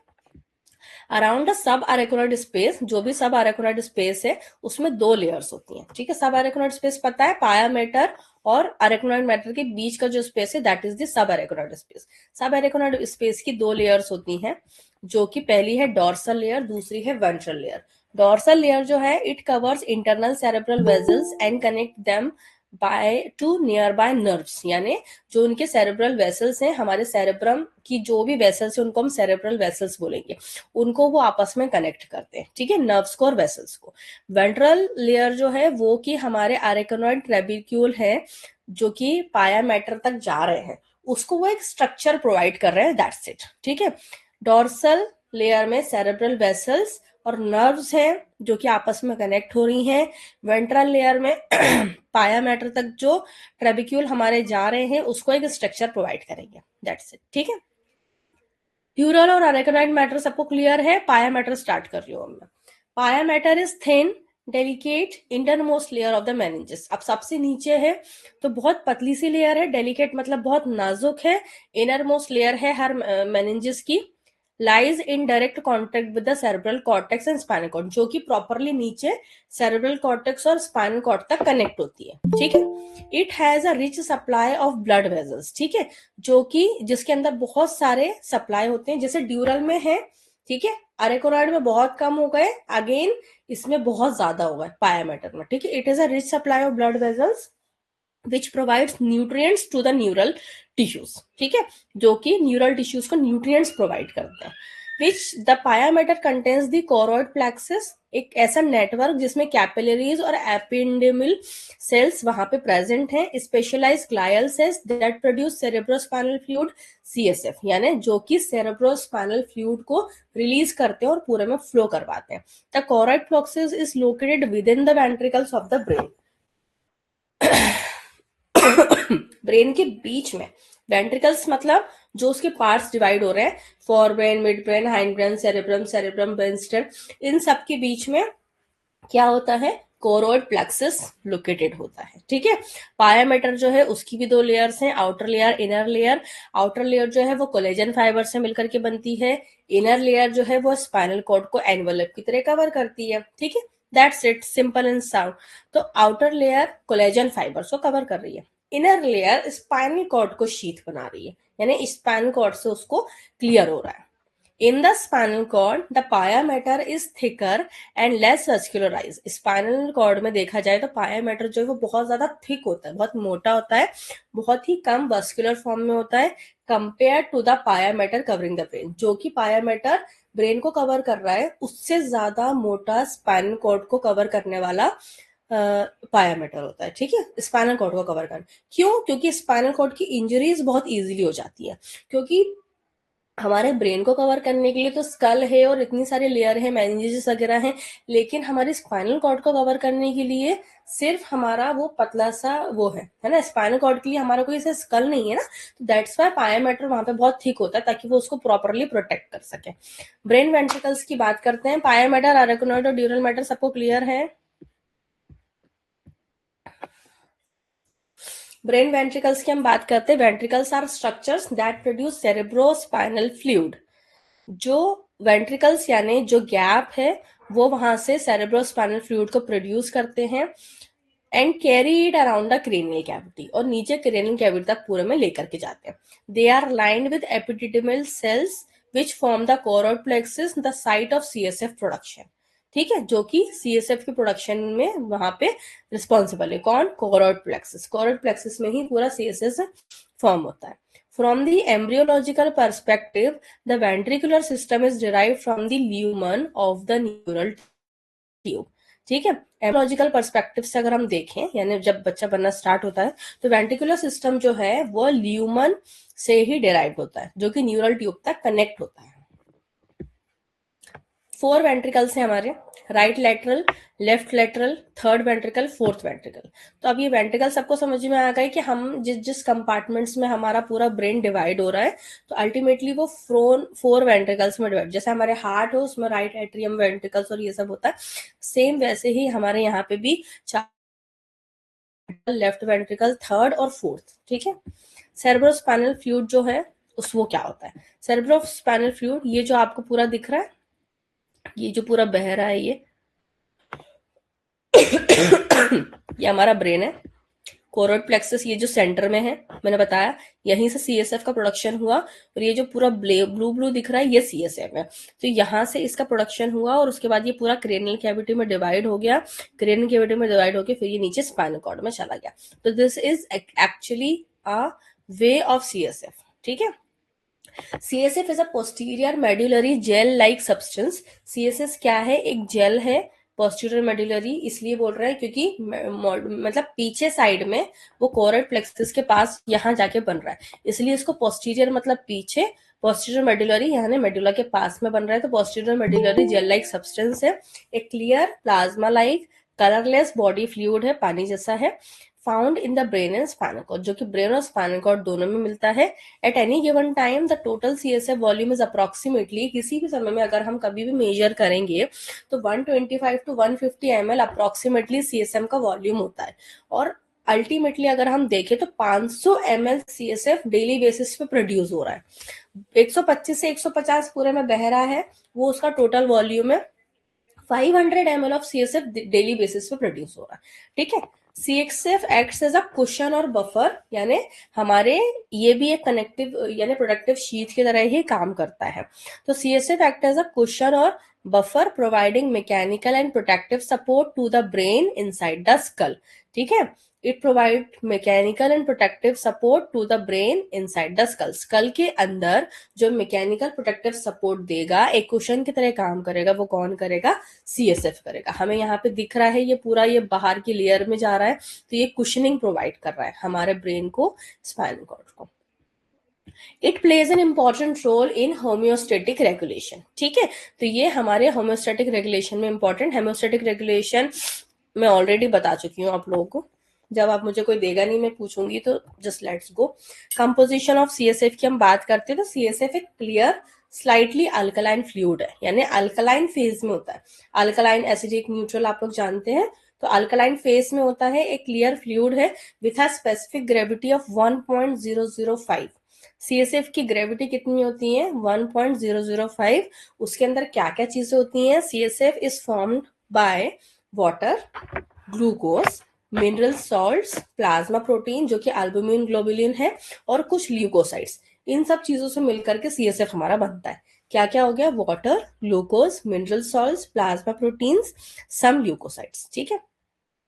Around the subarachnoid space, जो भी सब अरेकोनॉइड स्पेस है उसमें दो लेयर्स होती हैं। ठीक है। सब अरेकोनॉइड स्पेस पता है, पाया मैटर और अरेकोनॉइड मैटर के बीच का जो स्पेस है that is the subarachnoid space. सब अरेकोनॉइड स्पेस की दो लेयर्स होती हैं, जो कि पहली है डॉर्सल लेयर, दूसरी है वेंट्रल लेयर। डॉर्सल लेयर जो है it covers internal cerebral vessels and connect them by two near by nerves, यानी जो उनके सेरेब्रल वेसल्स हैं, हमारे सेरेब्रम की जो भी वेसल्स है उनको हम सेरेब्रल वेसल्स बोलेंगे, उनको वो आपस में कनेक्ट करते हैं। ठीक है, नर्व्स को और वेसल्स को। वेंट्रल लेयर जो है वो कि हमारे अरेकोनॉइड ट्रेबिक्यूल है, जो कि पाया मैटर तक जा रहे हैं, उसको वो एक स्ट्रक्चर प्रोवाइड कर रहे हैं, दैट्स इट। ठीक है। डॉर्सल लेयर में सेरेब्रल वेसल्स और नर्व्स हैं जो कि आपस में कनेक्ट हो रही हैं। वेंट्रल लेयर में पाया मैटर तक जो ट्रेबिक्यूल हमारे जा रहे हैं उसको एक स्ट्रक्चर प्रोवाइड करेंगे, दैट्स इट। ठीक है। ड्यूरल और अरेकोनॉइड मैटर सबको क्लियर है। पाया मैटर स्टार्ट कर रही हूँ मैं। Pia mater is thin delicate innermost layer of the meninges. अब सबसे नीचे है तो बहुत पतली सी लेयर है, डेलिकेट मतलब बहुत नाजुक है, इनरमोस्ट लेयर है हर मेनिंजेस की, lies in direct contact with the cerebral cortex and spinal cord, जो कि प्रॉपरली नीचे सेरेब्रल कॉर्टेक्स और स्पाइनल कॉर्ड तक कनेक्ट होती है। ठीक है। It has a rich supply of blood vessels. ठीक है, जो कि जिसके अंदर बहुत सारे सप्लाई होते हैं, जैसे ड्यूरल में है। ठीक है, अरेकोनॉइड में बहुत कम हो गए, अगेन इसमें बहुत ज्यादा हो गए पाया मैटर में। ठीक है। It is a rich supply of blood vessels which provides nutrients to the neural tissues। ठीक है, जो कि न्यूरल टिश्यूज को न्यूट्रिएंट्स प्रोवाइड करते हैं। which the pia matter contains the choroid plexus, एक ऐसा नेटवर्क जिसमें कैपिलरीज और एपिडेमिल सेल्स वहां पे प्रेजेंट हैं। Specialised glial cells that produce cerebrospinal fluid, CSF, यानी जो कि सेरेब्रोस्पाइनल फ्लूइड को रिलीज करते हैं और पूरे में फ्लो करवाते हैं। The choroid plexus is located within the ventricles of the brain। Brain के बीच में, वेंट्रिकल्स मतलब जो उसके पार्ट्स डिवाइड हो रहे हैं, forebrain, mid brain, hind brain, cerebrum, cerebrum, brainstem, इन सब के बीच में क्या होता है, कोरोइड प्लेक्सस लोकेटेड होता है। ठीक है। पाया मैटर जो है उसकी भी दो लेयर्स हैं, outer layer, inner layer. Outer layer जो है वो कोलेजन फाइबर से मिलकर के बनती है, इनर लेयर जो है वो स्पाइनल कॉर्ड को एनवेलप की तरह कवर करती है। ठीक है, that's it, simple and sound. तो आउटर लेयर कोलेजन फाइबर्स को कवर कर रही है, इनर लेयर स्पाइनल कॉर्ड को शीथ बना रही है, यानी स्पाइनल कॉर्ड से उसको क्लियर हो रहा है। In the spinal cord, the pia mater is thicker and less vascularized। Spinal cord में देखा जाए तो पाया मैटर जो है वो बहुत ज्यादा थिक होता है, बहुत मोटा होता है, बहुत ही कम वस्कुलर फॉर्म में होता है, कंपेयर टू द पाया मैटर कवरिंग द ब्रेन। जो कि पाया मैटर ब्रेन को कवर कर रहा है, उससे ज्यादा मोटा स्पाइनल कॉर्ड को कवर करने वाला पाया मैटर होता है। ठीक है, स्पाइनल कॉर्ड को कवर करना। क्यों? क्योंकि स्पाइनल कॉर्ड की इंजरीज बहुत इजीली हो जाती है, क्योंकि हमारे ब्रेन को कवर करने के लिए तो स्कल है और इतनी सारी लेयर है, मेनिंजेस वगैरह हैं, लेकिन हमारे स्पाइनल कॉर्ड को कवर करने के लिए सिर्फ हमारा वो पतला सा वो है ना, स्पाइनल कॉर्ड के लिए हमारा कोई ऐसा स्कल नहीं है ना, तो दैट्स वाई पाया मैटर वहां पे बहुत थिक होता है ताकि वो उसको प्रॉपरली प्रोटेक्ट कर सके। ब्रेन वेंट्रिकल्स की बात करते हैं। पाया मैटर, अरेकोनॉइड और ड्यूरल मैटर सबको क्लियर है। ब्रेन वेंट्रिकल्स की हम बात करते हैं। Ventricles are structures that produce cerebrospinal fluid. जो वेंट्रिकल्स यानी जो गैप है वो वहां से सेरेब्रोस्पाइनल फ्लूइड को प्रोड्यूस करते हैं and carry it around the cranial cavity, और नीचे क्रेनियल कैविटी तक पूरे में लेकर के जाते हैं। They are lined with ependymal cells which form the choroid plexus, the site of CSF production. ठीक है, जो कि सीएसएफ के प्रोडक्शन में वहां पे रिस्पॉन्सिबल है। कौन? Choroid plexus. कोरोइड प्लेक्सस में ही पूरा सीएसएफ फॉर्म होता है। From the embryological perspective, the ventricular system is derived from the lumen of the neural tube। ठीक है। एमोलॉजिकल पर्सपेक्टिव से अगर हम देखें, यानी जब बच्चा बनना स्टार्ट होता है तो वेंट्रिकुलर सिस्टम जो है वो ल्यूमन से ही डिराइव होता है, जो कि न्यूरल ट्यूब तक कनेक्ट होता है। 4 वेंट्रिकल्स हैं हमारे, right lateral, left lateral, third ventricle, fourth ventricle. तो अब ये वेंट्रिकल सबको समझ में आ गए कि हम जिस जिस कंपार्टमेंट्स में हमारा पूरा ब्रेन डिवाइड हो रहा है, तो अल्टीमेटली वो 4 वेंट्रिकल्स में डिवाइड, जैसे हमारे हार्ट हो उसमें राइट एट्रियम वेंट्रिकल्स और ये सब होता है, सेम वैसे ही हमारे यहाँ पे भी लेफ्ट वेंट्रिकल, थर्ड और फोर्थ। ठीक है। सेरेब्रोस्पाइनल फ्लूइड जो है वो क्या होता है? सेरेब्रोस्पाइनल फ्लूइड, ये जो आपको पूरा दिख रहा है, ये जो पूरा बह रहा है, ये हमारा ब्रेन है। कोरोइड प्लेक्सस ये जो सेंटर में है, मैंने बताया यहीं से सीएसएफ का प्रोडक्शन हुआ, और ये जो पूरा ब्लू ब्लू दिख रहा है ये सीएसएफ है। तो यहाँ से इसका प्रोडक्शन हुआ और उसके बाद ये पूरा क्रेनियल कैविटी में डिवाइड हो गया, क्रेनियल कैविटी में डिवाइड होकर फिर ये नीचे स्पाइनल कॉर्ड में चला गया। तो this is actually a way of CSF. ठीक है। CSF is a posterior medullary gel like substance. CSF क्या है? एक जेल है, पोस्टीरियर मेडुलरी इसलिए बोल रहे हैं क्योंकि मतलब पीछे साइड में वो कोरल प्लेक्सस के पास यहाँ जाके बन रहा है, इसलिए इसको पोस्टीरियर मतलब पीछे, पोस्टीरियर मेडुलरी यानी मेडुला के पास में बन रहा है। तो posterior medullary gel like substance है, एक clear plasma like colourless body fluid है, पानी जैसा है, found in the brain and spinal cord, जो कि ब्रेन और स्पाइनल कॉर्ड दोनों में मिलता है। At any given time the total CSF volume is approximately, किसी भी समय में अगर हम कभी भी मेजर करेंगे तो 125 to 150 ml अप्रोक्सीमेटली CSM का वॉल्यूम होता है। और अल्टीमेटली अगर हम देखें तो 500 ml CSF डेली बेसिस पे प्रोड्यूस हो रहा है। 125 से 150 पूरे में बह रहा है, वो उसका टोटल वॉल्यूम है। 500 ml of CSF daily basis पे प्रोड्यूस हो रहा है। ठीक है। CSF acts as a cushion और बफर, यानी हमारे ये भी एक कनेक्टिव यानी प्रोडक्टिव शीट की तरह ही काम करता है। तो CSF act as a cushion और buffer providing mechanical and protective support to the brain inside the skull. ठीक है। It provide mechanical and protective support to the brain inside the skull. Skull के अंदर जो मैकेनिकल प्रोटेक्टिव सपोर्ट देगा, एक कुशन की तरह काम करेगा, वो कौन करेगा? CSF करेगा। हमें यहाँ पे दिख रहा है ये पूरा, ये बाहर की लेयर में जा रहा है, तो ये कुशनिंग प्रोवाइड कर रहा है हमारे ब्रेन को, स्पाइनल कॉर्ड को। It plays an important role in homeostatic regulation. ठीक है। तो ये हमारे होम्योस्टेटिक रेगुलेशन में इंपॉर्टेंट, होम्योस्टेटिक रेगुलेशन मैं ऑलरेडी बता चुकी हूँ आप लोगों को, जब आप मुझे कोई देगा नहीं मैं पूछूंगी तो just let's go. Composition of CSF की हम बात करते हैं तो CSF एक क्लियर स्लाइटली अल्कलाइन फ्लूइड है, यानी अल्कलाइन फेज में होता है। अल्कलाइन, एसिडिक, न्यूट्रल आप लोग जानते हैं, तो अल्कलाइन फेज में होता है, एक क्लियर फ्लूइड है with a specific gravity of 1.005। CSF की ग्रेविटी कितनी होती है? 1.005। उसके अंदर क्या क्या चीजें होती हैं? CSF is formed by water, glucose, mineral salts, plasma protein जो कि एल्बुमिन ग्लोबुलिन है, और कुछ ल्यूकोसाइड्स। इन सब चीजों से मिलकर के CSF हमारा बनता है। क्या क्या हो गया? Water, glucose, mineral salts, plasma proteins, some leukocytes. ठीक है।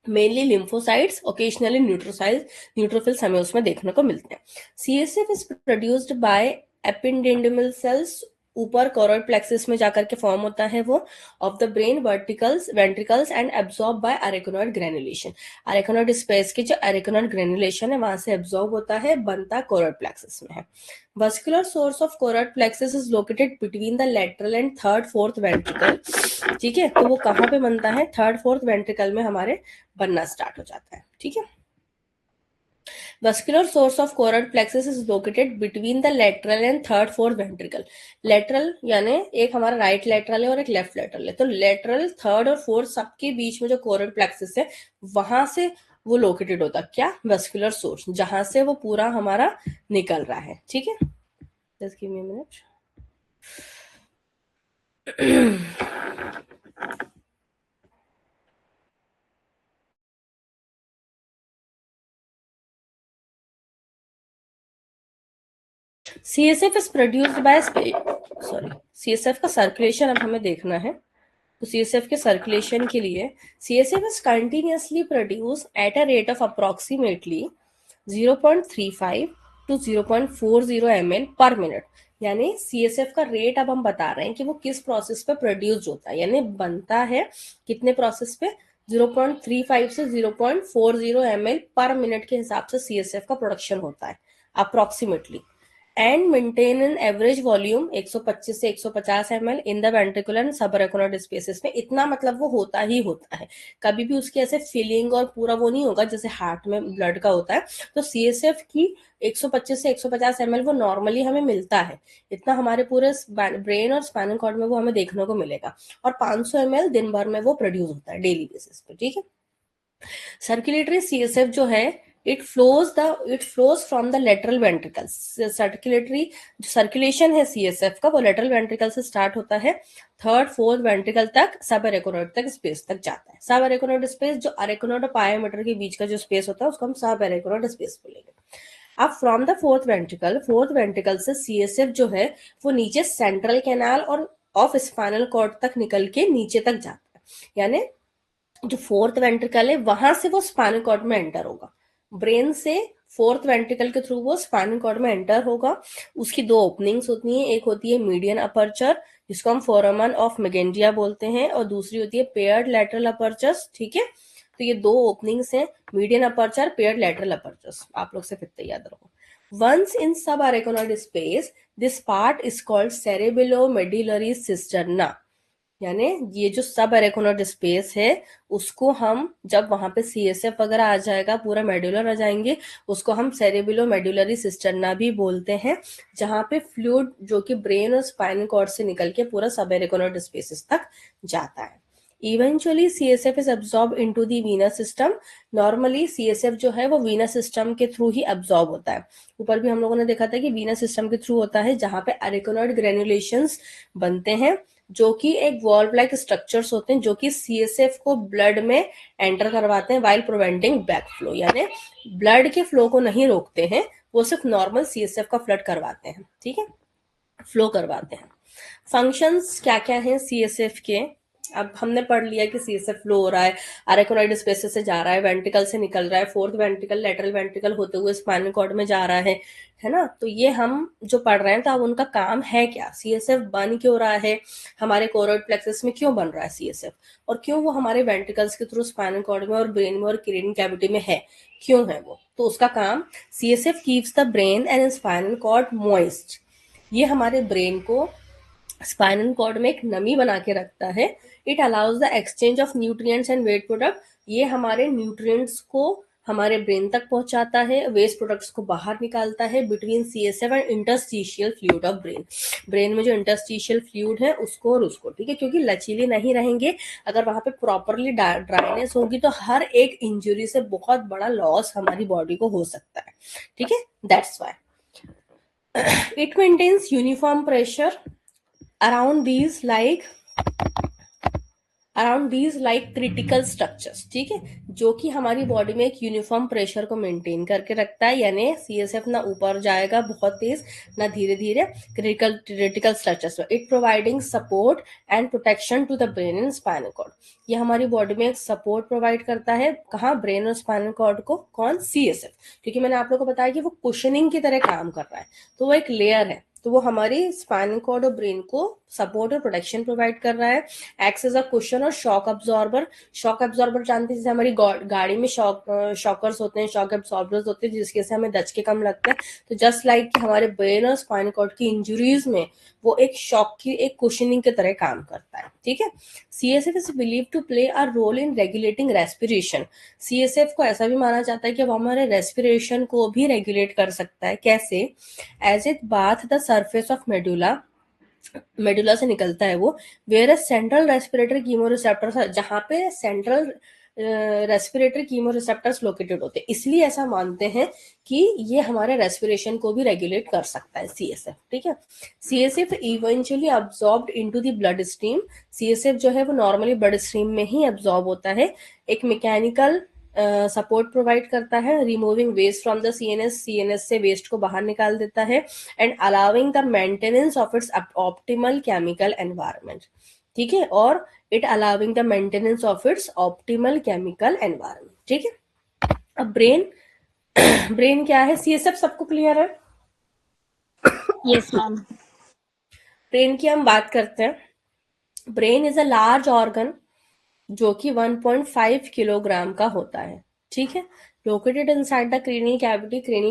मेनली लिम्फोसाइट्स, ओकेजनली न्यूट्रोफिल्स हमें उसमें देखने को मिलते हैं। CSF is produced by ependymal cells, ऊपर कोरोइड प्लेक्सिस में जाकर के फॉर्म होता है वो, of the brain ventricles and absorb by arachnoid granulation. Arachnoid space के जो अरेकोनॉइड ग्रेनुलेशन है वहां से एब्जॉर्ब होता है, बनता कोरोइड प्लेक्सिस में है। Vascular source of choroid plexus is located between the lateral and third fourth ventricle। ठीक है। तो वो कहाँ पे बनता है? थर्ड फोर्थ वेंट्रिकल में हमारे बनना स्टार्ट हो जाता है। ठीक है। Vascular source of choroid plexus is located between the lateral and third fourth ventricle। Lateral यानी एक हमारा राइट लेटरल है और एक लेफ्ट लेटरल है, तो लेटरल, थर्ड और फोर्थ सबके बीच में जो कोरोइड प्लेक्सस है वहां से वो लोकेटेड होता है। क्या? वेस्कुलर सोर्स, जहां से वो पूरा हमारा निकल रहा है। ठीक है। Just give me a minute. CSF is produced by CSF का सर्कुलेशन अब हमें देखना है। तो CSF के सर्कुलेशन के लिए CSF is continuously produced at a rate of approximately 0.35 to 0.40 ml per minute। यानी CSF का रेट अब हम बता रहे हैं कि वो किस प्रोसेस पे प्रोड्यूस होता है, यानी बनता है कितने प्रोसेस पे, 0.35 से 0.40 ml पर मिनट के हिसाब से CSF का प्रोडक्शन होता है approximately, and maintain an average volume 125 से 150 ml in the ventricular and subarachnoid spaces में। इतना मतलब वो होता ही होता है, कभी भी उसकी ऐसे फिलिंग और पूरा वो नहीं होगा जैसे हार्ट में ब्लड का होता है। तो CSF की 125 से 150 ml वो नॉर्मली हमें मिलता है, इतना हमारे पूरे ब्रेन और स्पाइनल कॉर्ड में वो हमें देखने को मिलेगा, और 500 ml दिन भर में वो प्रोड्यूस होता है डेली बेसिस पे, ठीक है। सर्कुलेटरी CSF जो है it flows from the lateral ventricle. Circulatory जो सर्कुलेशन है CSF का वो लेटरल वेंट्रिकल से स्टार्ट होता है, थर्ड फोर्थ वेंट्रिकल तक सब अरेकोनॉइड तक स्पेस तक जाता है। सब अरेकोनॉइड स्पेस जो अरेकोनॉइड और पायोमीटर के बीच का जो स्पेस होता है उसको हम सब अरेकोनॉइड स्पेस बोलेंगे। अब फ्रॉम द फोर्थ वेंट्रिकल से CSF जो है वो नीचे सेंट्रल कैनाल और ऑफ स्पाइनल कॉर्ड तक निकल के नीचे तक जाता है, यानी जो फोर्थ वेंट्रिकल है वहां से वो स्पाइनल कॉर्ड में एंटर होगा, ब्रेन से फोर्थ वेंट्रिकल के थ्रू वो स्पाइनल कॉर्ड में एंटर होगा। उसकी दो ओपनिंग्स होती हैं, एक होती है मीडियन अपर्चर जिसको हम फोरामन ऑफ मेगेंडिया बोलते हैं, और दूसरी होती है पेयर्ड लैटरल अपर्चर्स, ठीक है। तो ये दो ओपनिंग्स हैं, median aperture, paired lateral apertures, आप लोग से फिर से याद रखो। Once in subarachnoid space this part is called cerebellomedullary cisterna, यानी ये जो सब अरेकोनॉइड स्पेस है उसको हम जब वहां पे CSF वगैरह आ जाएगा, पूरा मेडुलर आ जाएंगे, उसको हम सेरेबिलो मेडुलरी सिस्टर्ना भी बोलते हैं, जहां पे फ्लूइड जो कि ब्रेन और स्पाइनल कॉर्ड से निकल के पूरा सब अरेकोनॉइड स्पेसेस तक जाता है। Eventually CSF is absorb into the venous system. Normally CSF जो है वो वीनस सिस्टम के थ्रू ही अब्सॉर्ब होता है। ऊपर भी हम लोगों ने देखा था कि वीनस सिस्टम के थ्रू होता है, जहां पे अरेकोनॉइड ग्रेनुलेशंस बनते हैं जो कि एक वॉल्व लाइक स्ट्रक्चर्स होते हैं जो कि CSF को ब्लड में एंटर करवाते हैं वाइल प्रिवेंटिंग बैक फ्लो, यानी ब्लड के फ्लो को नहीं रोकते हैं, वो सिर्फ नॉर्मल CSF का फ्लड करवाते हैं, ठीक है, फ्लो करवाते हैं। फंक्शंस क्या क्या हैं CSF के, अब हमने पढ़ लिया कि CSF फ्लो हो रहा है, अरेकोनॉइड स्पेसेस से जा रहा है, वेंट्रिकल से निकल रहा है, फोर्थ वेंट्रिकल लेटरल वेंट्रिकल होते हुए स्पाइनल कॉर्ड में जा रहा है ना। तो ये हम जो पढ़ रहे हैं, तो अब उनका काम है क्या, CSF बन क्यों रहा है, हमारे कोरोइड प्लेक्सस में क्यों बन रहा है CSF, और क्यों वो हमारे वेंट्रिकल्स के थ्रू स्पाइनल कॉर्ड में और ब्रेन में और क्रेनियन कैविटी में है, क्यों है वो, तो उसका काम CSF keeps the brain and spinal cord moist. ये हमारे ब्रेन को स्पाइनल कॉर्ड में एक नमी बना के रखता है। It allows the exchange of nutrients and waste product, ये हमारे न्यूट्रिएंट्स को हमारे ब्रेन तक पहुंचाता है, वेस्ट प्रोडक्ट्स को बाहर निकालता है between CSF and interstitial fluid of brain. Brain में जो इंटरस्टिशियल फ्लूइड है उसको और उसको, ठीक है, क्योंकि लचीले नहीं रहेंगे, अगर वहां पे प्रॉपरली ड्राइनेस होगी तो हर एक इंजुरी से बहुत बड़ा लॉस हमारी बॉडी को हो सकता है, ठीक है, that's why it maintains uniform pressure around these like critical structures, ठीक है, जो कि हमारी बॉडी में एक यूनिफॉर्म प्रेशर को मेंटेन करके रखता है, यानी CSF ना ऊपर जाएगा बहुत तेज ना धीरे धीरे, क्रिटिकल स्ट्रक्चर्स में। It providing support and protection to the brain and spinal cord, ये हमारी बॉडी में एक सपोर्ट प्रोवाइड करता है, कहाँ, ब्रेन और स्पाइनल कॉर्ड को, कौन, CSF, क्योंकि मैंने आप लोगों को बताया कि वो कुशनिंग की तरह काम कर रहा है, तो वो एक लेयर है, तो वो हमारी स्पाइनल कॉर्ड और ब्रेन को सपोर्ट और प्रोटेक्शन प्रोवाइड कर रहा है। एक्स एज अ कुशन और शॉक अब्जॉर्बर, शॉक अब्जॉर्बर जानते हैं, जैसे हमारी गाड़ी में शॉकर्स होते हैं, शॉक अब्जॉर्बर्स होते हैं जिसके से हमें दचके कम लगते हैं, तो जस्ट लाइक कि हमारे ब्रेन और स्पाइनल कॉर्ड की इंजुरीज में वो एक शॉक की एक कुशनिंग की तरह काम करता है, ठीक है। CSF is believe to play a role in regulating respiration, CSF को ऐसा भी माना जाता है कि वो हमारे रेस्पिरेशन को भी रेगुलेट कर सकता है, कैसे, as it bath the surface of medulla से निकलता है वो, वेयर सेंट्रल रेस्पिरेटरी कीमोरिसेप्टर्स, जहां पे सेंट्रल रेस्पिरेटरी कीमोरिसेप्टर्स लोकेटेड होते हैं, इसलिए ऐसा मानते हैं कि ये हमारे रेस्पिरेशन को भी रेगुलेट कर सकता है CSF, ठीक है। CSF eventually absorbed into the blood stream, CSF जो है वो नॉर्मली ब्लड स्ट्रीम में ही अब्सॉर्ब होता है, एक मैकेनिकल सपोर्ट प्रोवाइड करता है, removing waste from the CNS से वेस्ट को बाहर निकाल देता है, and allowing the maintenance of its optimal chemical environment, ठीक है, और it allowing the maintenance of its optimal chemical environment, ठीक है। अब ब्रेन ब्रेन क्या है, CSF सबको क्लियर है? Yes ma'am. ब्रेन की हम बात करते हैं। Brain is a large organ जो कि 1.5 किलोग्राम का होता है, ठीक है। Located inside the cranial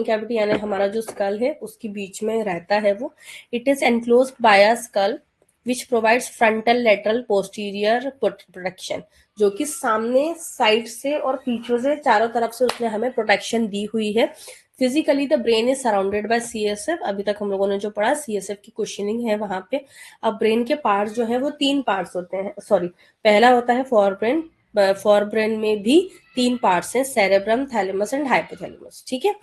cavity यानी हमारा जो स्कल है उसके बीच में रहता है वो। It is enclosed by a skull which provides frontal lateral posterior protection, जो कि सामने साइड से और पीछे से चारों तरफ से उसने हमें प्रोटेक्शन दी हुई है। Physically the brain is surrounded by CSF, अभी तक हम लोगों ने जो पढ़ा सीएसएफ की क्वेश्चनिंग है वहां पे। अब ब्रेन के पार्ट्स जो है वो 3 पार्ट्स होते हैं, सॉरी, पहला होता है फोरब्रेन। फोरब्रेन में भी 3 पार्ट्स हैं, सेरेब्रम, थैलेमस एंड हाइपोथैलेमस, ठीक है।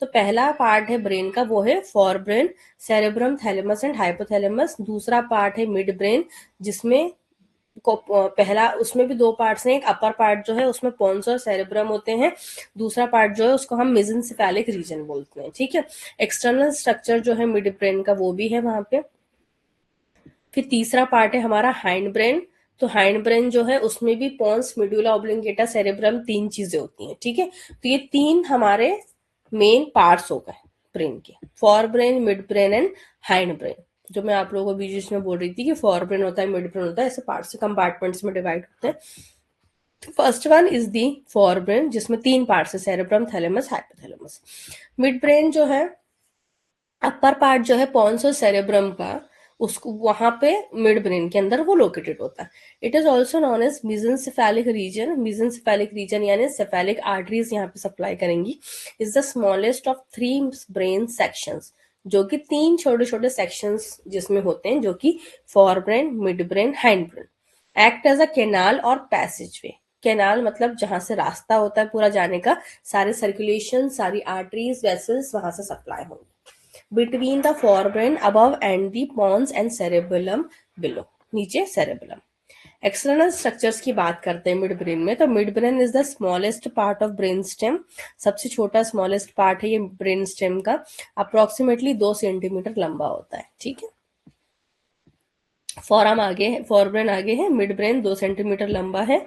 तो पहला पार्ट है ब्रेन का वो है forebrain, cerebrum, thalamus and hypothalamus. दूसरा पार्ट है मिड ब्रेन, जिसमें को पहला उसमें भी 2 पार्ट्स हैं। एक अपर पार्ट जो है उसमें पोन्स और सेरेब्रम होते हैं, दूसरा पार्ट जो है उसको हम मेसेंसेफेलिक रीजन बोलते हैं, ठीक है। एक्सटर्नल स्ट्रक्चर जो है मिड ब्रेन का वो भी है वहां पे। फिर तीसरा पार्ट है हमारा हाइंड ब्रेन। तो हाइंड ब्रेन जो है उसमें भी पोन्स, मेडुला ऑब्लिंगेटा, सेरेब्रम 3 चीजें होती हैं, ठीक है। तो ये 3 हमारे मेन पार्ट्स हो गए ब्रेन के, for brain, mid brain and hind brain. जो मैं आप लोगों को बीच में बोल रही थी कि फॉर ब्रेन होता है, मिड ब्रेन होता है, ऐसे पार्ट्स कंपार्टमेंट्स में डिवाइड होते हैं। First one is the for brain, जिसमें 3 पार्ट्स है, cerebrum, thalamus, hypothalamus. Mid brain जो है, अपर पार्ट जो है पॉन्स और सेरेब्रम का, उसको वहां पे मिड ब्रेन के अंदर वो लोकेटेड होता है। It is also known as mesencephalic region. Mesencephalic region यानी सेफेलिक आर्टरीज यहाँ पे सप्लाई करेंगी। Is the smallest of 3 brain sections, जो कि 3 छोटे छोटे सेक्शंस जिसमें होते हैं, जो कि fore brain, mid brain, hind brain. Act as a canal और पैसेज वे। कैनाल मतलब जहां से रास्ता होता है पूरा जाने का, सारे सर्कुलेशन, सारी आर्टरीज, वेसल्स वहां से सप्लाई होंगे। Between the forebrain above and the pons and cerebellum below, नीचे cerebellum। एक्सटर्नल स्ट्रक्चर्स की बात करते हैं मिड ब्रेन में, तो mid brain is the smallest part of brain stem. सबसे छोटा स्मॉलेस्ट पार्ट है ये ब्रेन स्टेम का, अप्रोक्सीमेटली 2 सेंटीमीटर लंबा होता है, ठीक है। फोरम आगे है, फोरब्रेन आगे है, मिड ब्रेन 2 सेंटीमीटर लंबा है।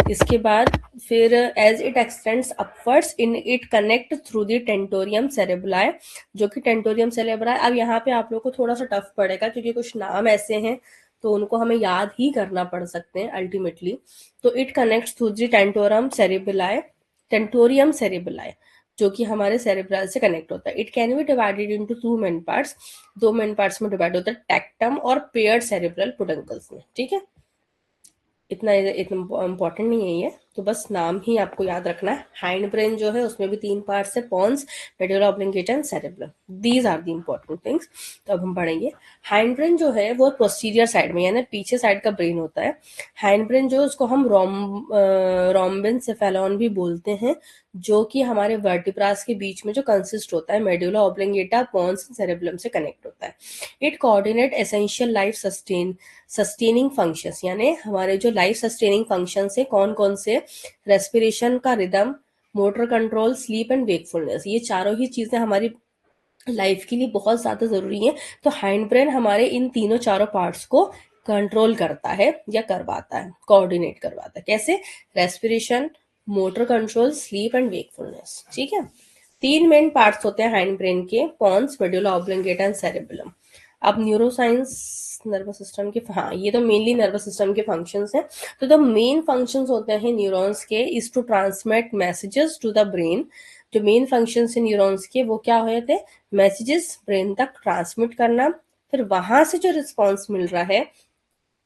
इसके बाद फिर as it extends upwards in it connect through the tentorium cerebri, जो कि टेंटोरियम सेरेब्राई, अब यहाँ पे आप लोग को थोड़ा सा टफ पड़ेगा क्योंकि कुछ नाम ऐसे हैं तो उनको हमें याद ही करना पड़ सकते हैं अल्टीमेटली। तो it connects through the tentorium cerebri, जो कि हमारे सेरेब्रल से कनेक्ट होता है। It can be divided into 2 main parts, 2 main parts में डिवाइड होता है, टेक्टम और पेयर्ड सेरेब्रल पेडुंकल्स में, ठीक है। इतना इंपॉर्टेंट नहीं है ये, तो बस नाम ही आपको याद रखना है। हाइंड ब्रेन जो है उसमें भी 3 पार्ट्स है, pons, medulla oblongata and cerebrum. These are the important things. तो अब हम पढ़ेंगे हाइंड ब्रेन जो है वो पोस्टीरियर साइड में यानी पीछे साइड का ब्रेन होता है। हाइंड ब्रेन जो है उसको हम रोम्बेनसेफेलॉन भी बोलते हैं, जो कि हमारे वर्टिब्रास के बीच में जो कंसिस्ट होता है, मेडुला ऑब्लिंगेटा, पॉन्स, सेरेब्रम से कनेक्ट होता है। It coordinate essential life sustaining functions, यानी हमारे जो लाइफ सस्टेनिंग फंक्शंस है कौन कौन से, रेस्पिरेशन का rhythm, motor control, sleep and wakefulness, ये चारों ही चीजें हमारी लाइफ के लिए बहुत ज्यादा जरूरी है। तो हाइंड ब्रेन हमारे इन तीनों चारों पार्ट्स को कंट्रोल करता है या करवाता है, कोऑर्डिनेट करवाता है। कैसे? Respiration, motor control, sleep and wakefulness, ठीक है। 3 मेन पार्ट्स होते हैं हाइंड ब्रेन के, pons, medulla oblongata and cerebellum. अब न्यूरोसाइंस नर्वस सिस्टम के, हाँ ये तो मेनली नर्वस सिस्टम के फंक्शंस हैं। तो द मेन फंक्शंस होते हैं न्यूरॉन्स के is to transmit messages to the brain. जो मेन फंक्शंस है न्यूरॉन्स के वो क्या हुए थे? मैसेजेस ब्रेन तक ट्रांसमिट करना, फिर वहां से जो रिस्पॉन्स मिल रहा है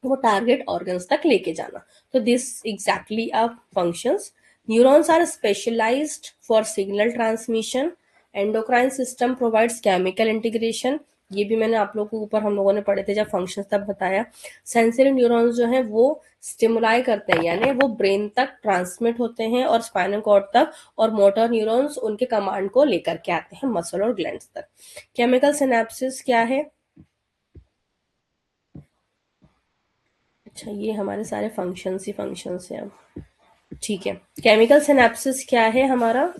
वो टारगेट ऑर्गन्स तक लेके जाना। तो this exactly are functions. Neurons are specialised for signal transmission. Endocrine system provides chemical integration, ये भी मैंने आप लोगों को ऊपर हम लोगों ने पढ़े थे जब फंक्शंस तब बताया। सेंसरी न्यूरॉन्स जो है वो स्टिमुलाई करते हैं यानी वो ब्रेन तक ट्रांसमिट होते हैं और स्पाइनल कॉर्ड तक, और मोटर न्यूरॉन्स उनके कमांड को लेकर के आते हैं मसल और ग्लैंड्स तक। केमिकल सिनेप्सिस क्या है? अच्छा ये हमारे सारे फंक्शंस ही फंक्शंस हैं अब, ठीक है। केमिकल सिनेप्सिस क्या है हमारा?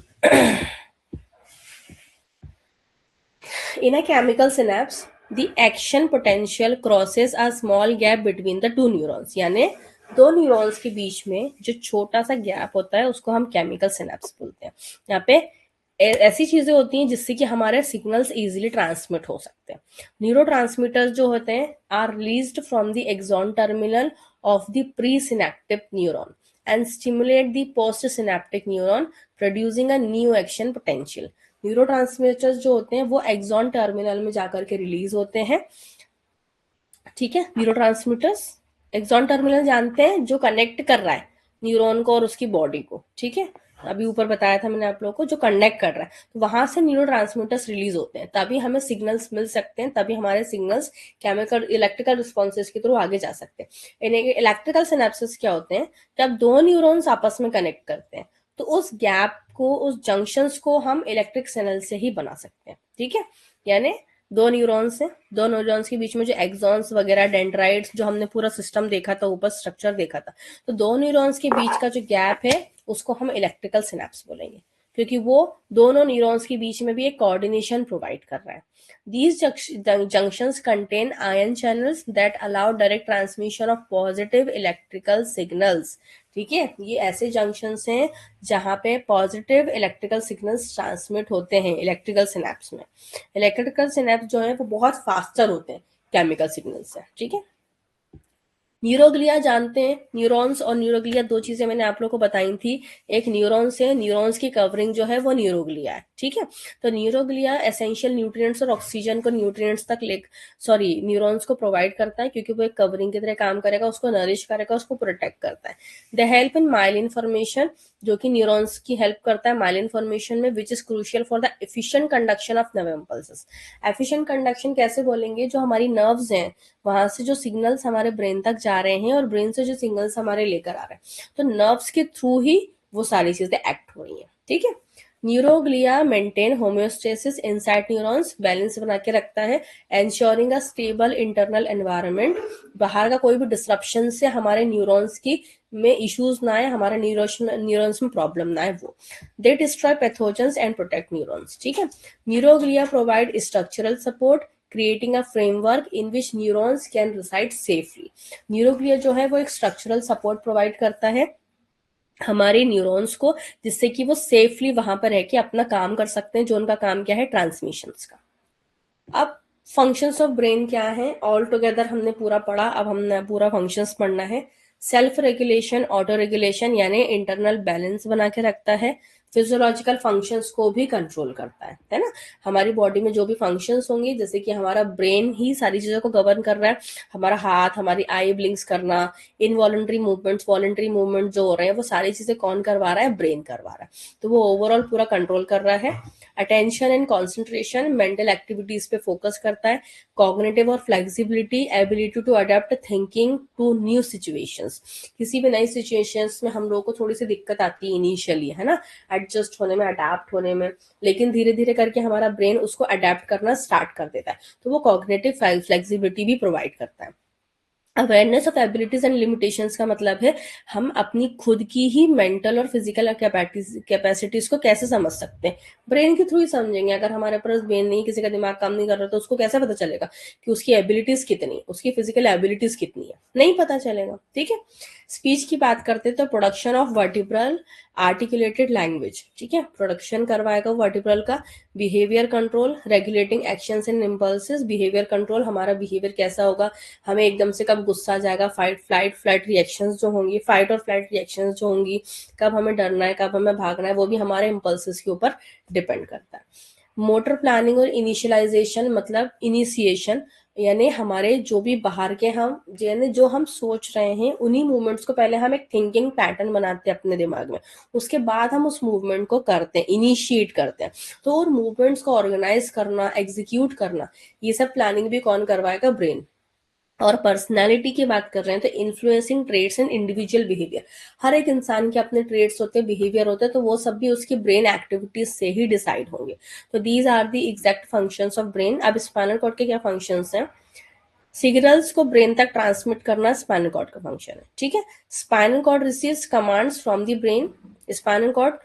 In a chemical synapse, the action potential crosses a small gap between the two neurons, यानी 2 न्यूरॉन्स के बीच में जो छोटा सा गैप होता है उसको हम केमिकल सिनेप्स बोलते हैं। यहाँ पे ऐसी चीजें होती हैं जिससे कि हमारे सिग्नल्स इजीली ट्रांसमिट हो सकते हैं। न्यूरो ट्रांसमीटर्स जो होते हैं are released from the axon terminal of the presynaptic neuron and stimulate the postsynaptic neuron producing a new action potential. Neurotransmitters जो होते हैं वो एक्सॉन टर्मिनल में जाकर के रिलीज होते हैं, ठीक है। न्यूरो ट्रांसमीटर्स एक्सॉन टर्मिनल जानते हैं, जो कनेक्ट कर रहा है न्यूरॉन को और उसकी बॉडी को, ठीक है। अभी ऊपर बताया था मैंने आप लोगों को, जो कनेक्ट कर रहा है, तो वहां से न्यूरो ट्रांसमीटर्स रिलीज होते हैं, तभी हमें सिग्नल्स मिल सकते हैं, तभी हमारे सिग्नल्स केमिकल इलेक्ट्रिकल रिस्पॉन्सेज के थ्रू आगे जा सकते हैं। इलेक्ट्रिकल सिनेप्सिस क्या होते हैं, जब दो न्यूरॉन्स आपस में कनेक्ट करते हैं तो उस गैप को, उस जंक्शंस को हम इलेक्ट्रिक सिग्नल से ही बना सकते हैं, ठीक है। यानी दो न्यूरॉन्स हैं, दो न्यूरॉन्स के बीच में जो एक्सॉन्स वगैरह, डेंड्राइट्स, जो हमने पूरा सिस्टम देखा था, ऊपर स्ट्रक्चर देखा था, तो दो न्यूरॉन्स के बीच का जो गैप है उसको हम इलेक्ट्रिकल सिनेप्स बोलेंगे, क्योंकि वो दोनों न्यूरॉन्स के बीच में भी एक कोऑर्डिनेशन प्रोवाइड कर रहा है। These junctions contain ion channels that allow direct transmission of positive electrical signals, ठीक है। ये ऐसे जंक्शंस हैं जहां पे पॉजिटिव इलेक्ट्रिकल सिग्नल्स ट्रांसमिट होते हैं इलेक्ट्रिकल सिनेप्स में। इलेक्ट्रिकल सिनेप्स जो है वो बहुत फास्टर होते हैं केमिकल सिग्नल से, ठीक है। न्यूरोग्लिया जानते हैं, न्यूरॉन्स और न्यूरोग्लिया दो चीजें मैंने आप लोगों को बताई थी। एक न्यूरॉन्स है, न्यूरॉन्स की कवरिंग जो है वो न्यूरोग्लिया है, ठीक है। तो न्यूरोग्लिया एसेंशियल न्यूट्रिएंट्स और ऑक्सीजन को न्यूट्रिएंट्स तक न्यूरॉन्स को प्रोवाइड करता है, क्योंकि वो एक कवरिंग की तरह काम करेगा, उसको नरिश करेगा, उसको प्रोटेक्ट करता है। The help in myelin formation, जो कि न्यूरॉन्स की हेल्प करता है माइलिन फॉर्मेशन में, which is crucial for the efficient conduction of nerve impulses. Efficient conduction कैसे बोलेंगे, जो हमारी नर्व्स हैं वहां से जो सिग्नल्स हमारे ब्रेन तक जा रहे हैं और ब्रेन से जो सिग्नल्स हमारे लेकर आ रहे हैं, तो नर्व्स के थ्रू ही वो सारी चीजें एक्ट हो रही हैं, ठीक है। Neuroglia maintain homeostasis inside neurons, balance बना के रखता है, ensuring a stable internal environment. बाहर का कोई भी डिस्ट्रप्शन से हमारे न्यूरॉन्स की में इश्यूज ना आए, हमारे न्यूरॉन्स में प्रॉब्लम ना आए वो। They destroy pathogens and protect neurons, ठीक है। Neuroglia provide structural support, creating a framework in which neurons can reside safely. Neuroglia जो है वो एक स्ट्रक्चरल सपोर्ट प्रोवाइड करता है हमारे न्यूरॉन्स को, जिससे कि वो सेफली वहां पर रह के अपना काम कर सकते हैं, जो उनका काम क्या है, ट्रांसमिशंस का। अब फंक्शंस ऑफ ब्रेन क्या है, ऑल टुगेदर हमने पूरा पढ़ा, अब हमने पूरा फंक्शंस पढ़ना है। सेल्फ रेगुलेशन, ऑटो रेगुलेशन, यानी इंटरनल बैलेंस बना के रखता है, फिजियोलॉजिकल फंक्शंस को भी कंट्रोल करता है ना। हमारी बॉडी में जो भी फंक्शंस होंगे, जैसे कि हमारा ब्रेन ही सारी चीजों को गवर्न कर रहा है, हमारा हाथ, हमारी आई ब्लिंक्स करना, इनवॉलंटरी मूवमेंट्स, वॉलंटरी मूवमेंट जो हो रहे हैं, वो सारी चीजें कौन करवा रहा है, ब्रेन करवा रहा है, तो वो ओवरऑल पूरा कंट्रोल कर रहा है। Attention and concentration, mental activities पे फोकस करता है। कॉग्निटिव और flexibility, ability to adapt thinking to new situations, किसी भी नई सिचुएशंस में हम लोगों को थोड़ी सी दिक्कत आती है इनिशियली, है ना, एडजस्ट होने में, अडेप्ट होने में, लेकिन धीरे धीरे करके हमारा ब्रेन उसको अडेप्ट करना स्टार्ट कर देता है, तो वो कॉग्निटिव फ्लेक्सिबिलिटी भी प्रोवाइड करता है। Awareness of abilities and limitations का मतलब है हम अपनी खुद की ही मेंटल और फिजिकल कैपेसिटीज को कैसे समझ सकते हैं, ब्रेन के थ्रू ही समझेंगे। अगर हमारे पास ब्रेन नहीं, किसी का दिमाग काम नहीं कर रहा, तो उसको कैसे पता चलेगा कि उसकी एबिलिटीज कितनी, उसकी फिजिकल एबिलिटीज कितनी है, नहीं पता चलेगा, ठीक है। स्पीच की बात करते तो production of vertebral articulated language, ठीक है, प्रोडक्शन करवाएगा वर्टिब्रल का। Behaviour control, regulating actions and impulses, behaviour control, हमारा बिहेवियर कैसा होगा, हमें एकदम से कब गुस्सा आ जाएगा, फ्लाइट रिएक्शंस जो होंगी, फाइट और फ्लाइट रिएक्शंस जो होंगी, कब हमें डरना है, कब हमें भागना है, वो भी हमारे इम्पल्सेस के ऊपर डिपेंड करता है। मोटर प्लानिंग और इनिशियलाइजेशन, मतलब इनिशिएशन, यानी हमारे जो भी बाहर के हम, यानी जो हम सोच रहे हैं उन्हीं मूवमेंट्स को पहले हम एक थिंकिंग पैटर्न बनाते हैं अपने दिमाग में, उसके बाद हम उस मूवमेंट को करते हैं, इनिशिएट करते हैं। तो और मूवमेंट्स को ऑर्गेनाइज करना, एग्जीक्यूट करना, ये सब प्लानिंग भी कौन करवाएगा, ब्रेन। और पर्सनालिटी की बात कर रहे हैं तो influencing traits and individual behaviour, हर एक इंसान के अपने ट्रेड्स होते हैं, बिहेवियर होते हैं, तो वो सब भी उसकी ब्रेन एक्टिविटीज से ही डिसाइड होंगे। तो these are the exact functions of brain. अब स्पाइनल कॉर्ड के क्या फंक्शंस हैं, सिग्नल्स को ब्रेन तक ट्रांसमिट करना स्पाइनल कॉर्ड का फंक्शन है, ठीक है। Spinal cord receives commands from the brain, spinal cord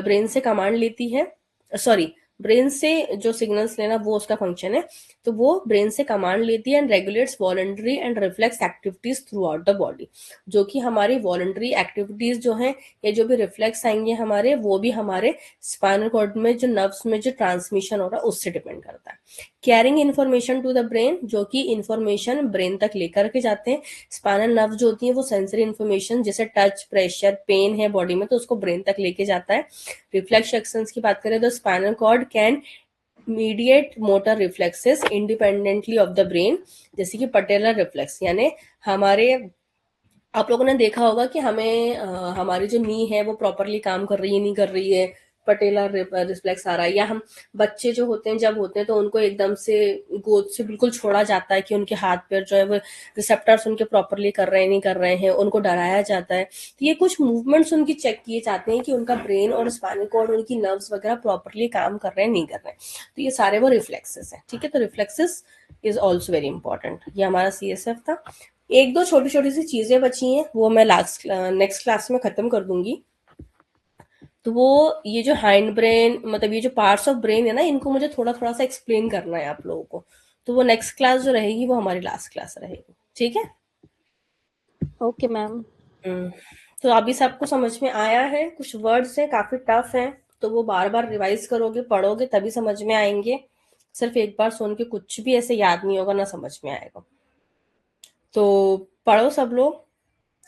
brain से कमांड लेती है, सॉरी, ब्रेन से जो सिग्नल्स लेना वो उसका फंक्शन है, तो वो ब्रेन से कमांड लेती है and regulates voluntary and reflex activities through out the body. जो कि हमारी वॉलंटरी एक्टिविटीज जो है या जो भी रिफ्लेक्स आएंगे हमारे, वो भी हमारे स्पाइनल कॉर्ड में जो नर्व्स में जो ट्रांसमिशन हो रहा है उससे डिपेंड करता है। Carrying information to the brain, जो कि इन्फॉर्मेशन ब्रेन तक लेकर के जाते हैं। स्पाइनल नर्व जो होती है वो सेंसरी इन्फॉर्मेशन जैसे टच, प्रेशर, पेन है बॉडी में तो उसको ब्रेन तक लेके जाता है। रिफ्लेक्स एक्शंस की बात करें तो spinal cord can mediate motor reflexes independently of the brain, जैसे कि पटेलर रिफ्लेक्स, यानी हमारे, आप लोगों ने देखा होगा कि हमें हमारी जो नी है वो प्रॉपरली काम कर रही है नहीं कर रही है, पटेलर रिफ्लेक्स आ रहा है। या हम बच्चे जो होते हैं जब होते हैं तो उनको एकदम से गोद से बिल्कुल छोड़ा जाता है कि उनके हाथ पैर जो है वो रिसेप्टर्स उनके प्रॉपरली कर रहे हैं नहीं कर रहे हैं, उनको डराया जाता है। तो ये कुछ मूवमेंट्स उनकी चेक किए जाते हैं कि उनका ब्रेन और स्पाइनल कॉर्ड, उनकी नर्व्स वगैरह प्रॉपरली काम कर रहे हैं नहीं कर रहे हैं। तो ये सारे वो रिफ्लेक्सेस हैं, ठीक है। तो reflexes is also very important. ये हमारा CSF था। एक दो छोटी छोटी सी चीजें बची हैं वो मैं नेक्स्ट क्लास में खत्म कर दूंगी। तो वो ये जो हाइंड ब्रेन, मतलब ये जो पार्ट्स ऑफ ब्रेन है ना, इनको मुझे थोड़ा थोड़ा सा एक्सप्लेन करना है आप लोगों को। तो वो नेक्स्ट क्लास जो रहेगी वो हमारी लास्ट क्लास रहेगी, ठीक है। Okay ma'am. तो अभी सबको समझ में आया है? कुछ वर्ड्स हैं काफी टफ हैं, तो वो बार बार रिवाइज करोगे पढ़ोगे तभी समझ में आएंगे। सिर्फ एक बार सुन के कुछ भी ऐसे याद नहीं होगा ना समझ में आएगा। तो पढ़ो सब लोग।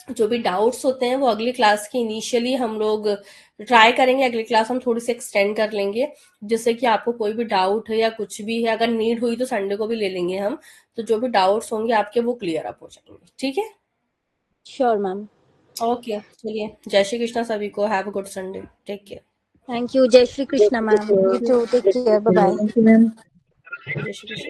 जो भी डाउट्स होते हैं वो अगली क्लास की इनिशियली हम लोग ट्राई करेंगे, अगली क्लास हम थोड़ी सी एक्सटेंड कर लेंगे, जिससे कि आपको कोई भी डाउट है या कुछ भी है, अगर नीड हुई तो संडे को भी ले लेंगे हम। तो जो भी डाउट्स होंगे आपके वो क्लियर अप हो जाएंगे, ठीक है। Sure ma'am. ओके, चलिए, जय श्री कृष्णा सभी को। Have a good Sunday, take care. Thank you. जय Shri Krishna ma'am. You too take care. Bye bye. जय श्री कृष्ण।